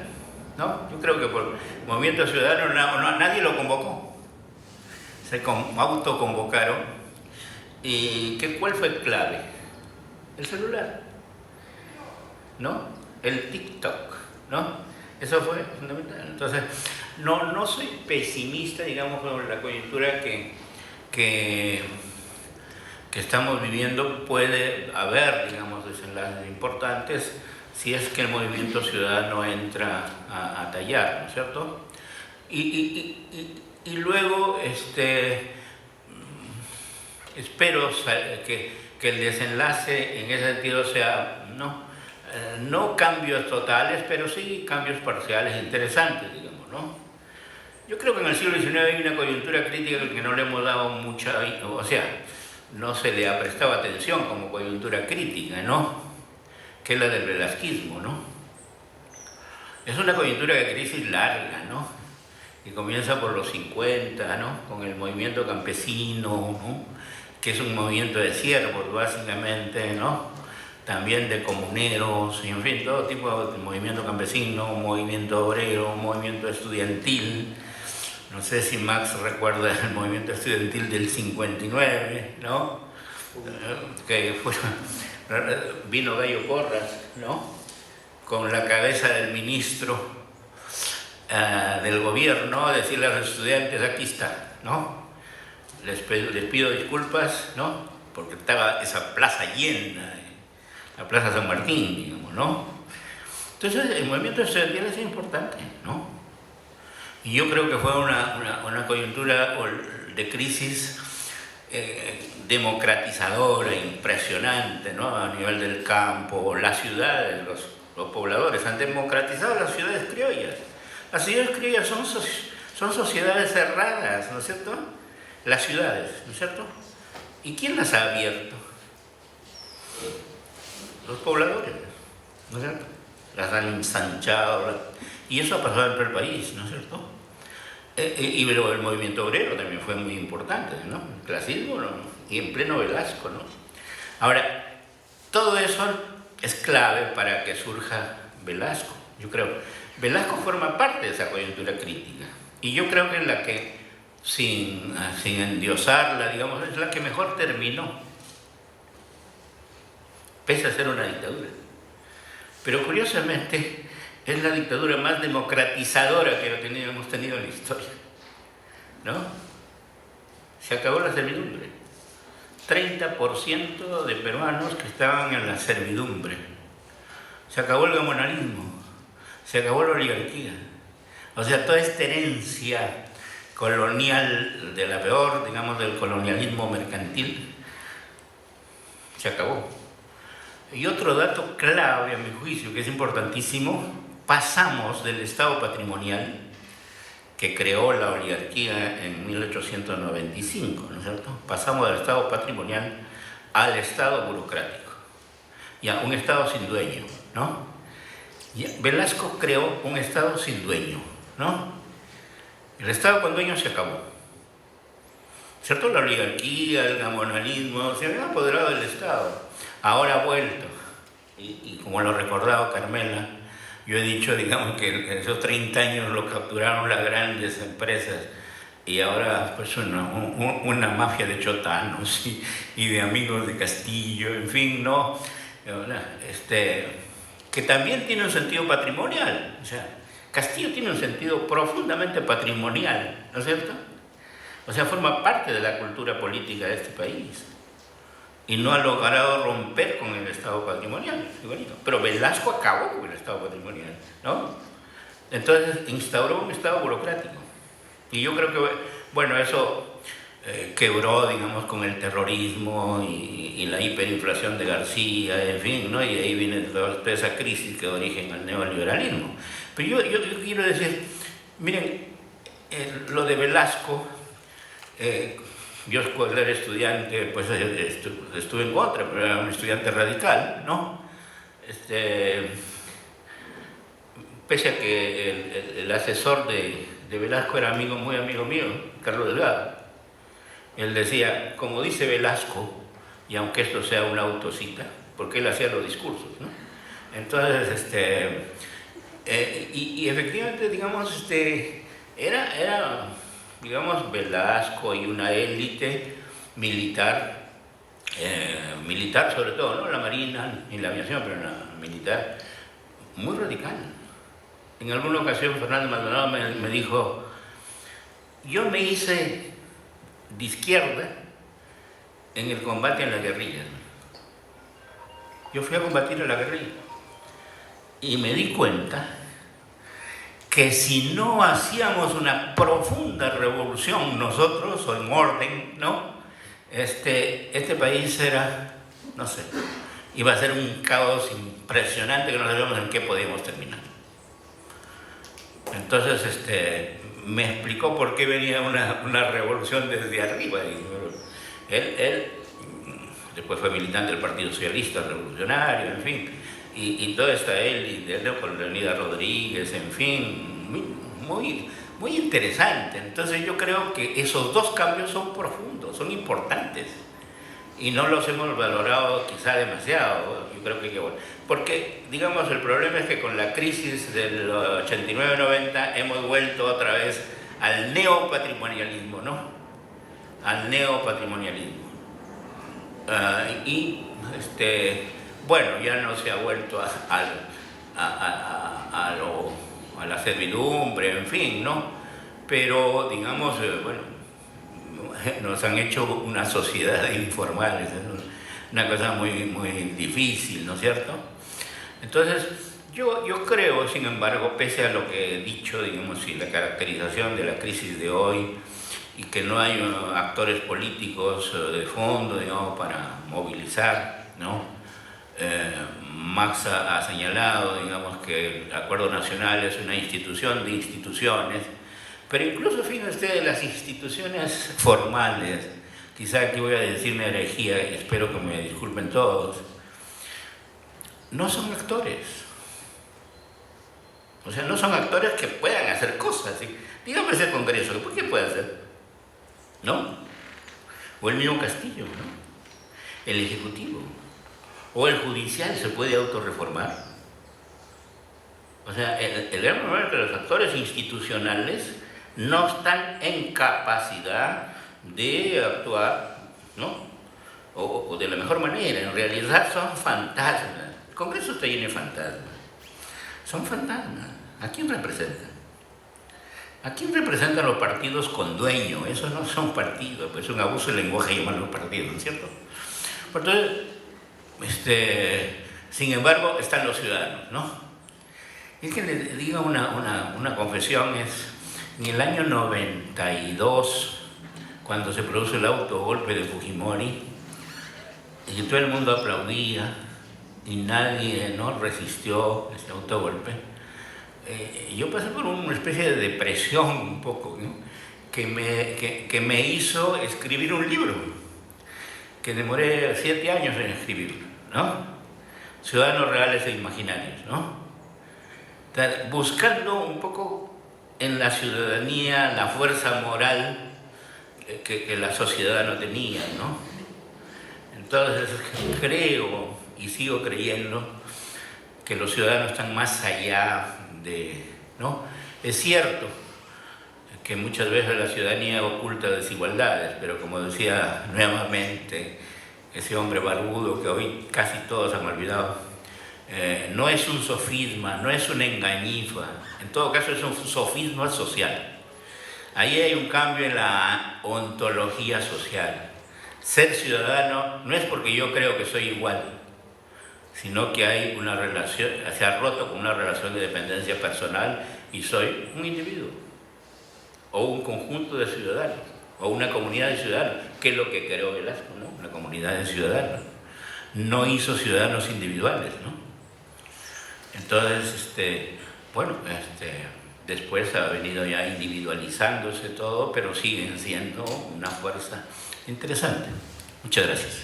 ¿no? Yo creo que por Movimiento Ciudadano nadie lo convocó. Se autoconvocaron. ¿Y cuál fue el clave? El celular, ¿no? El TikTok, ¿no? Eso fue fundamental. Entonces, no soy pesimista, digamos, con la coyuntura que estamos viviendo. Puede haber, digamos, desenlaces importantes si es que el movimiento ciudadano entra a tallar, ¿no es cierto? Y luego, espero que el desenlace en ese sentido sea, no cambios totales, pero sí cambios parciales interesantes, digamos, ¿no? Yo creo que en el siglo XIX hay una coyuntura crítica que no le hemos dado mucha, o sea, no se le ha prestado atención como coyuntura crítica, ¿no? Que es la del velasquismo, ¿no? Es una coyuntura de crisis larga, ¿no? y comienza por los 50, ¿no? Con el movimiento campesino, ¿no? Que es un movimiento de siervos, básicamente, ¿no? También de comuneros, en fin, todo tipo de movimiento campesino, movimiento obrero, movimiento estudiantil. No sé si Max recuerda el movimiento estudiantil del 59, ¿no? Que fue, vino Gallo Porras, ¿no? Con la cabeza del ministro del gobierno a decirle a los estudiantes, aquí está, ¿no? Les pido disculpas, ¿no? Porque estaba esa plaza llena, la Plaza San Martín, digamos, ¿no? Entonces el movimiento estudiantil es importante, ¿no? Y yo creo que fue una coyuntura de crisis democratizadora, impresionante, ¿no? A nivel del campo, las ciudades, los pobladores han democratizado las ciudades criollas. Las ciudades criollas son sociedades cerradas, ¿no es cierto? Las ciudades, ¿no es cierto? ¿Y quién las ha abierto? Los pobladores, ¿no es cierto? Las han ensanchado, y eso ha pasado en todo el país, ¿no es cierto? Y luego el movimiento obrero también fue muy importante, ¿no? El clasismo, ¿no? Y en pleno Velasco, ¿no? Ahora, todo eso es clave para que surja Velasco, yo creo. Velasco forma parte de esa coyuntura crítica, y yo creo que es la que, sin endiosarla, digamos, es la que mejor terminó, pese a ser una dictadura. Pero curiosamente es la dictadura más democratizadora que hemos tenido en la historia, ¿no? Se acabó la servidumbre. 30% de peruanos que estaban en la servidumbre. Se acabó el gamonalismo, se acabó la oligarquía. O sea, toda esta herencia colonial, de la peor, digamos, del colonialismo mercantil, se acabó. Y otro dato clave, a mi juicio, que es importantísimo, pasamos del Estado patrimonial que creó la oligarquía en 1895, ¿no es cierto? Pasamos del Estado patrimonial al Estado burocrático, ya un Estado sin dueño, ¿no? Ya, Velasco creó un Estado sin dueño, ¿no? El Estado con dueño se acabó, ¿cierto? La oligarquía, el gamonalismo, se habían apoderado del Estado, ahora ha vuelto, y como lo recordaba Carmela, yo he dicho, digamos, que esos 30 años lo capturaron las grandes empresas y ahora pues una mafia de chotanos y de amigos de Castillo, en fin, ¿no? Que también tiene un sentido patrimonial. O sea, Castillo tiene un sentido profundamente patrimonial, ¿no es cierto? O sea, forma parte de la cultura política de este país. Y no ha logrado romper con el Estado patrimonial, pero Velasco acabó con el Estado patrimonial, ¿no? Entonces instauró un Estado burocrático. Y yo creo que, bueno, eso quebró, digamos, con el terrorismo y la hiperinflación de García, en fin, ¿no? Y de ahí viene toda esa crisis que da origen al neoliberalismo. Pero yo quiero decir, miren, lo de Velasco, yo cuando era estudiante, pues estuve en contra, pero era un estudiante radical, ¿no? Pese a que el asesor de Velasco era muy amigo mío, Carlos Delgado. Él decía, como dice Velasco, y aunque esto sea una autocita, porque él hacía los discursos, ¿no? Entonces, y efectivamente, digamos, era digamos, Velasco y una élite militar, militar sobre todo, no la marina ni la aviación, pero la militar, muy radical. En alguna ocasión Fernando Maldonado me dijo, yo me hice de izquierda en el combate en la guerrilla. Yo fui a combatir en la guerrilla y me di cuenta que si no hacíamos una profunda revolución nosotros, o en orden, ¿no? Este país era, no sé, iba a ser un caos impresionante que no sabíamos en qué podíamos terminar. Entonces, me explicó por qué venía una revolución desde arriba. Él después fue militante del Partido Socialista Revolucionario, en fin, y toda esta élite, con Leonida Rodríguez, en fin, muy, muy interesante. Entonces yo creo que esos dos cambios son profundos, son importantes y no los hemos valorado quizá demasiado. Yo creo que porque, digamos, el problema es que con la crisis del 89-90 hemos vuelto otra vez al neopatrimonialismo, ¿no? Al neopatrimonialismo. Bueno, ya no se ha vuelto a la servidumbre, en fin, ¿no? Pero, digamos, bueno, nos han hecho una sociedad informal, es una cosa muy, muy difícil, ¿no es cierto? Entonces, yo creo, sin embargo, pese a lo que he dicho, digamos, y la caracterización de la crisis de hoy, y que no hay actores políticos de fondo, digamos, para movilizar, ¿no? Marx ha señalado, digamos, que el Acuerdo Nacional es una institución de instituciones, pero incluso, fíjense ustedes, las instituciones formales, quizá aquí voy a decir una herejía y espero que me disculpen todos, no son actores. O sea, no son actores que puedan hacer cosas, ¿sí? Dígame ese Congreso, ¿por qué puede hacer? ¿No? O el mismo Castillo, ¿no? El Ejecutivo. O el Judicial se puede autorreformar. O sea, el gran problema es que los actores institucionales no están en capacidad de actuar, ¿no? O de la mejor manera. En realidad son fantasmas. El Congreso está lleno de fantasmas. Son fantasmas. ¿A quién representan? ¿A quién representan los partidos con dueño? Esos no son partidos, pues es un abuso de lenguaje llamarlos partidos, ¿no es cierto? Entonces, sin embargo, están los ciudadanos, ¿no? Es que les digo una confesión, es en el año 92, cuando se produce el autogolpe de Fujimori, y todo el mundo aplaudía, y nadie no resistió ese autogolpe, yo pasé por una especie de depresión un poco, ¿no? que me hizo escribir un libro, que demoré 7 años en escribirlo, ¿no? Ciudadanos reales e imaginarios, ¿no? Buscando un poco en la ciudadanía la fuerza moral que la sociedad no tenía, ¿no? Entonces creo y sigo creyendo que los ciudadanos están más allá ¿no? Es cierto que muchas veces la ciudadanía oculta desigualdades, pero como decía nuevamente ese hombre barbudo que hoy casi todos han olvidado, no es un sofisma, no es una engañifa, en todo caso es un sofisma social. Ahí hay un cambio en la ontología social. Ser ciudadano no es porque yo creo que soy igual, sino que hay una relación, se ha roto con una relación de dependencia personal y soy un individuo, o un conjunto de ciudadanos, o una comunidad de ciudadanos, que es lo que creó Velasco, ¿no? Una comunidad de ciudadanos. No hizo ciudadanos individuales, ¿no? Entonces, después ha venido ya individualizándose todo, pero siguen siendo una fuerza interesante. Muchas gracias.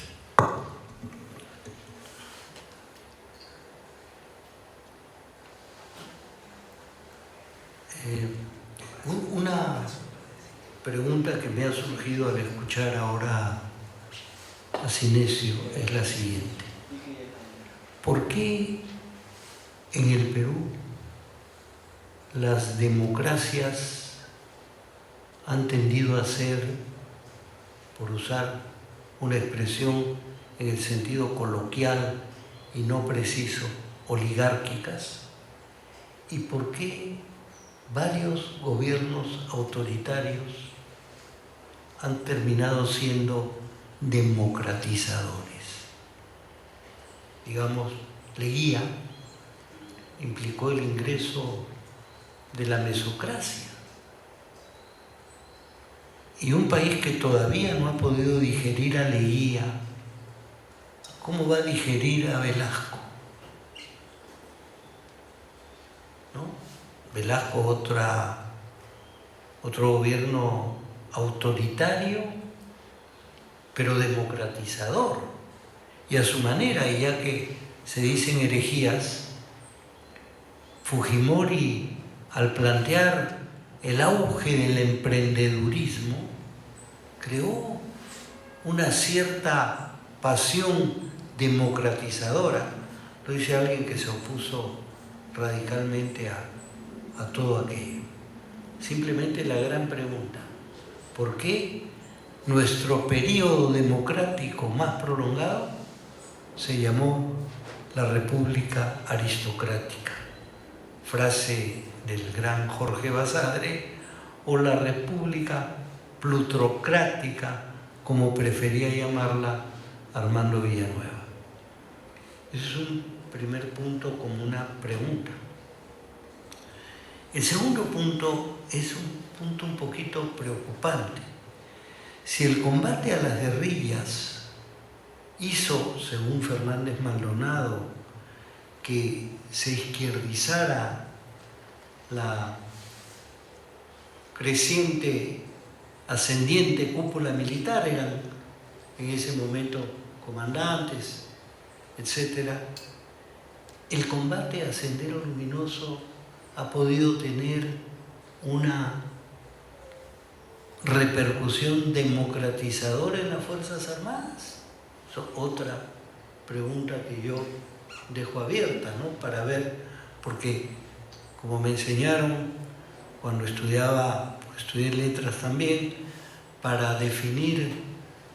Una pregunta que me ha surgido al escuchar ahora a Sinesio es la siguiente. ¿Por qué en el Perú las democracias han tendido a ser, por usar una expresión en el sentido coloquial y no preciso, oligárquicas? ¿Y por qué varios gobiernos autoritarios han terminado siendo democratizadores? Digamos, Leguía implicó el ingreso de la mesocracia. Y un país que todavía no ha podido digerir a Leguía, ¿cómo va a digerir a Velasco? ¿No? Velasco, otro gobierno autoritario, pero democratizador. Y a su manera, y ya que se dicen herejías, Fujimori, al plantear el auge del emprendedurismo creó una cierta pasión democratizadora. Lo dice alguien que se opuso radicalmente a todo aquello. Simplemente la gran pregunta: ¿por qué nuestro periodo democrático más prolongado se llamó la República Aristocrática? Frase del gran Jorge Basadre, o la República Plutocrática, como prefería llamarla Armando Villanueva. Ese es un primer punto como una pregunta. El segundo punto es un punto un poquito preocupante. Si el combate a las guerrillas hizo, según Fernández Maldonado, que se izquierdizara la creciente, ascendiente cúpula militar, eran en ese momento comandantes, etc., el combate a Sendero Luminoso ha podido tener una repercusión democratizadora en las Fuerzas Armadas. Eso es otra pregunta que yo dejo abierta, ¿no? Para ver, porque como me enseñaron cuando estudié letras también, para definir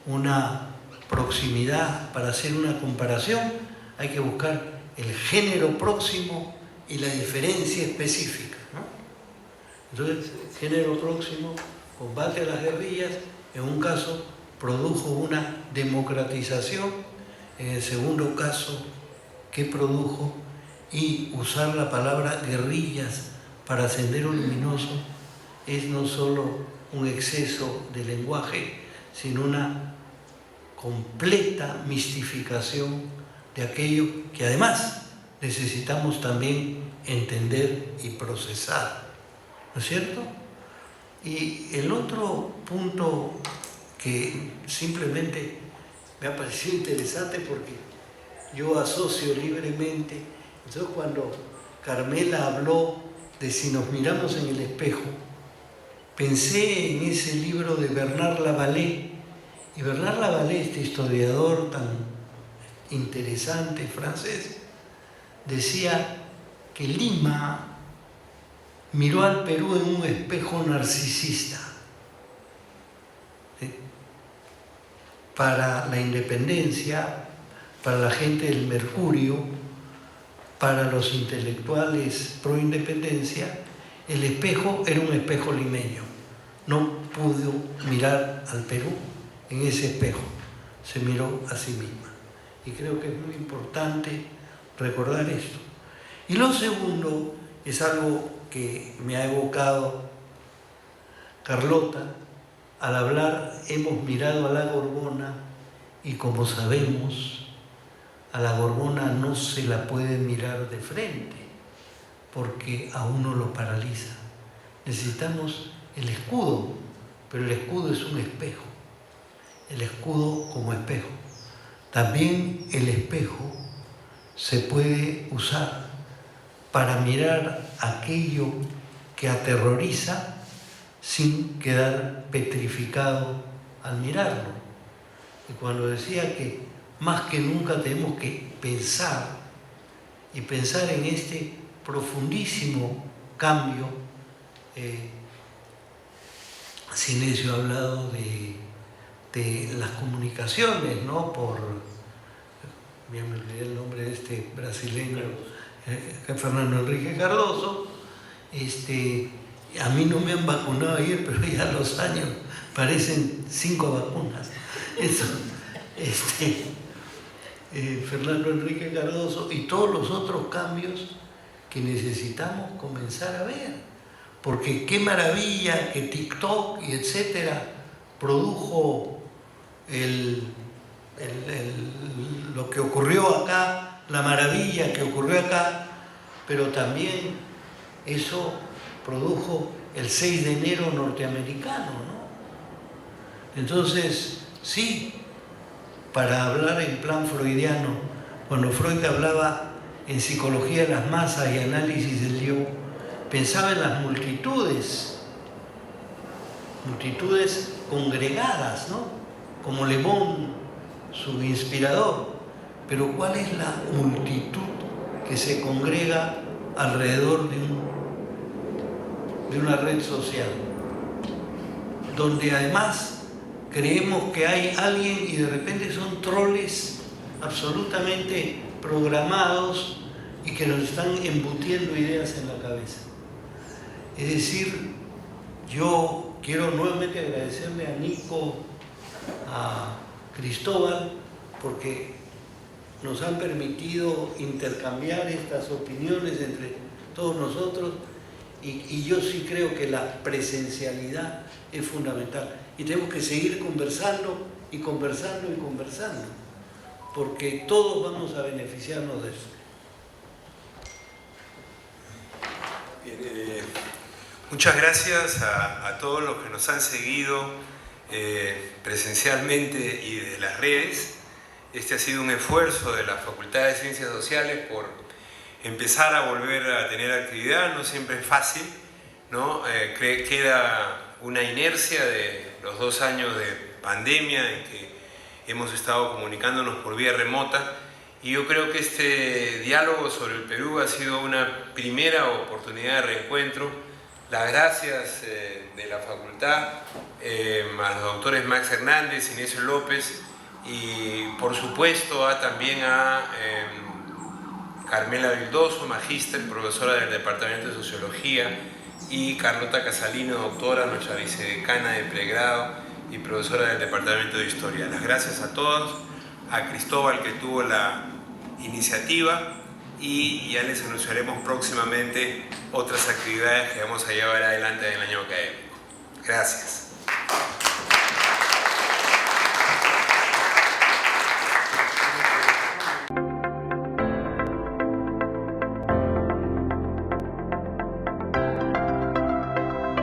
una proximidad, para hacer una comparación, hay que buscar el género próximo y la diferencia específica, ¿no? Entonces, género próximo, combate a las guerrillas, en un caso produjo una democratización, en el segundo caso, ¿qué produjo? Y usar la palabra guerrillas para Sendero Luminoso es no solo un exceso de lenguaje, sino una completa mistificación de aquello que además necesitamos también entender y procesar, ¿no es cierto? Y el otro punto que simplemente me ha parecido interesante, porque yo asocio libremente, entonces cuando Carmela habló de si nos miramos en el espejo, pensé en ese libro de Bernard Lavallée, y Bernard Lavallée, este historiador tan interesante francés, decía que Lima miró al Perú en un espejo narcisista. ¿Sí? Para la independencia, para la gente del Mercurio, para los intelectuales pro independencia, el espejo era un espejo limeño. No pudo mirar al Perú en ese espejo, se miró a sí misma. Y creo que es muy importante recordar esto. Y lo segundo es algo que me ha evocado Carlota al hablar: hemos mirado a la Gorgona, y como sabemos, a la Gorgona no se la puede mirar de frente porque a uno lo paraliza. Necesitamos el escudo, pero el escudo es un espejo. El escudo como espejo. También el espejo se puede usar para mirar aquello que aterroriza sin quedar petrificado al mirarlo. Y cuando decía que más que nunca tenemos que pensar, y pensar en este profundísimo cambio, Sinesio ha hablado de las comunicaciones, ¿no? Ya me olvidé el nombre de este brasileño, Fernando Henrique Cardoso. A mí no me han vacunado ayer, pero ya los años parecen 5 vacunas. Eso, Fernando Henrique Cardoso y todos los otros cambios que necesitamos comenzar a ver. Porque qué maravilla que TikTok y etcétera produjo lo que ocurrió acá, la maravilla que ocurrió acá, pero también eso produjo el 6 de enero norteamericano, ¿no? Entonces, sí, para hablar en plan freudiano, cuando Freud hablaba en psicología de las masas y análisis del yo, pensaba en las multitudes multitudes congregadas, ¿no? Como Le Bon, su inspirador. Pero ¿cuál es la multitud que se congrega alrededor de una red social? Donde además creemos que hay alguien y de repente son troles absolutamente programados y que nos están embutiendo ideas en la cabeza. Es decir, yo quiero nuevamente agradecerle a Nico, a Cristóbal, porque nos han permitido intercambiar estas opiniones entre todos nosotros y yo sí creo que la presencialidad es fundamental y tenemos que seguir conversando y conversando y conversando, porque todos vamos a beneficiarnos de eso. Bien, muchas gracias a todos los que nos han seguido presencialmente y de las redes. Este ha sido un esfuerzo de la Facultad de Ciencias Sociales por empezar a volver a tener actividad. No siempre es fácil, ¿no? Queda una inercia de los 2 años de pandemia en que hemos estado comunicándonos por vía remota, y yo creo que este diálogo sobre el Perú ha sido una primera oportunidad de reencuentro. Las gracias de la facultad a los doctores Max Hernández, Inés López, y por supuesto también a Carmela Vildoso, magíster, profesora del Departamento de Sociología, y Carlota Casalino, doctora, nuestra vicedecana de pregrado y profesora del Departamento de Historia. Las gracias a todos, a Cristóbal, que tuvo la iniciativa, y ya les anunciaremos próximamente otras actividades que vamos a llevar adelante en el año académico. Gracias.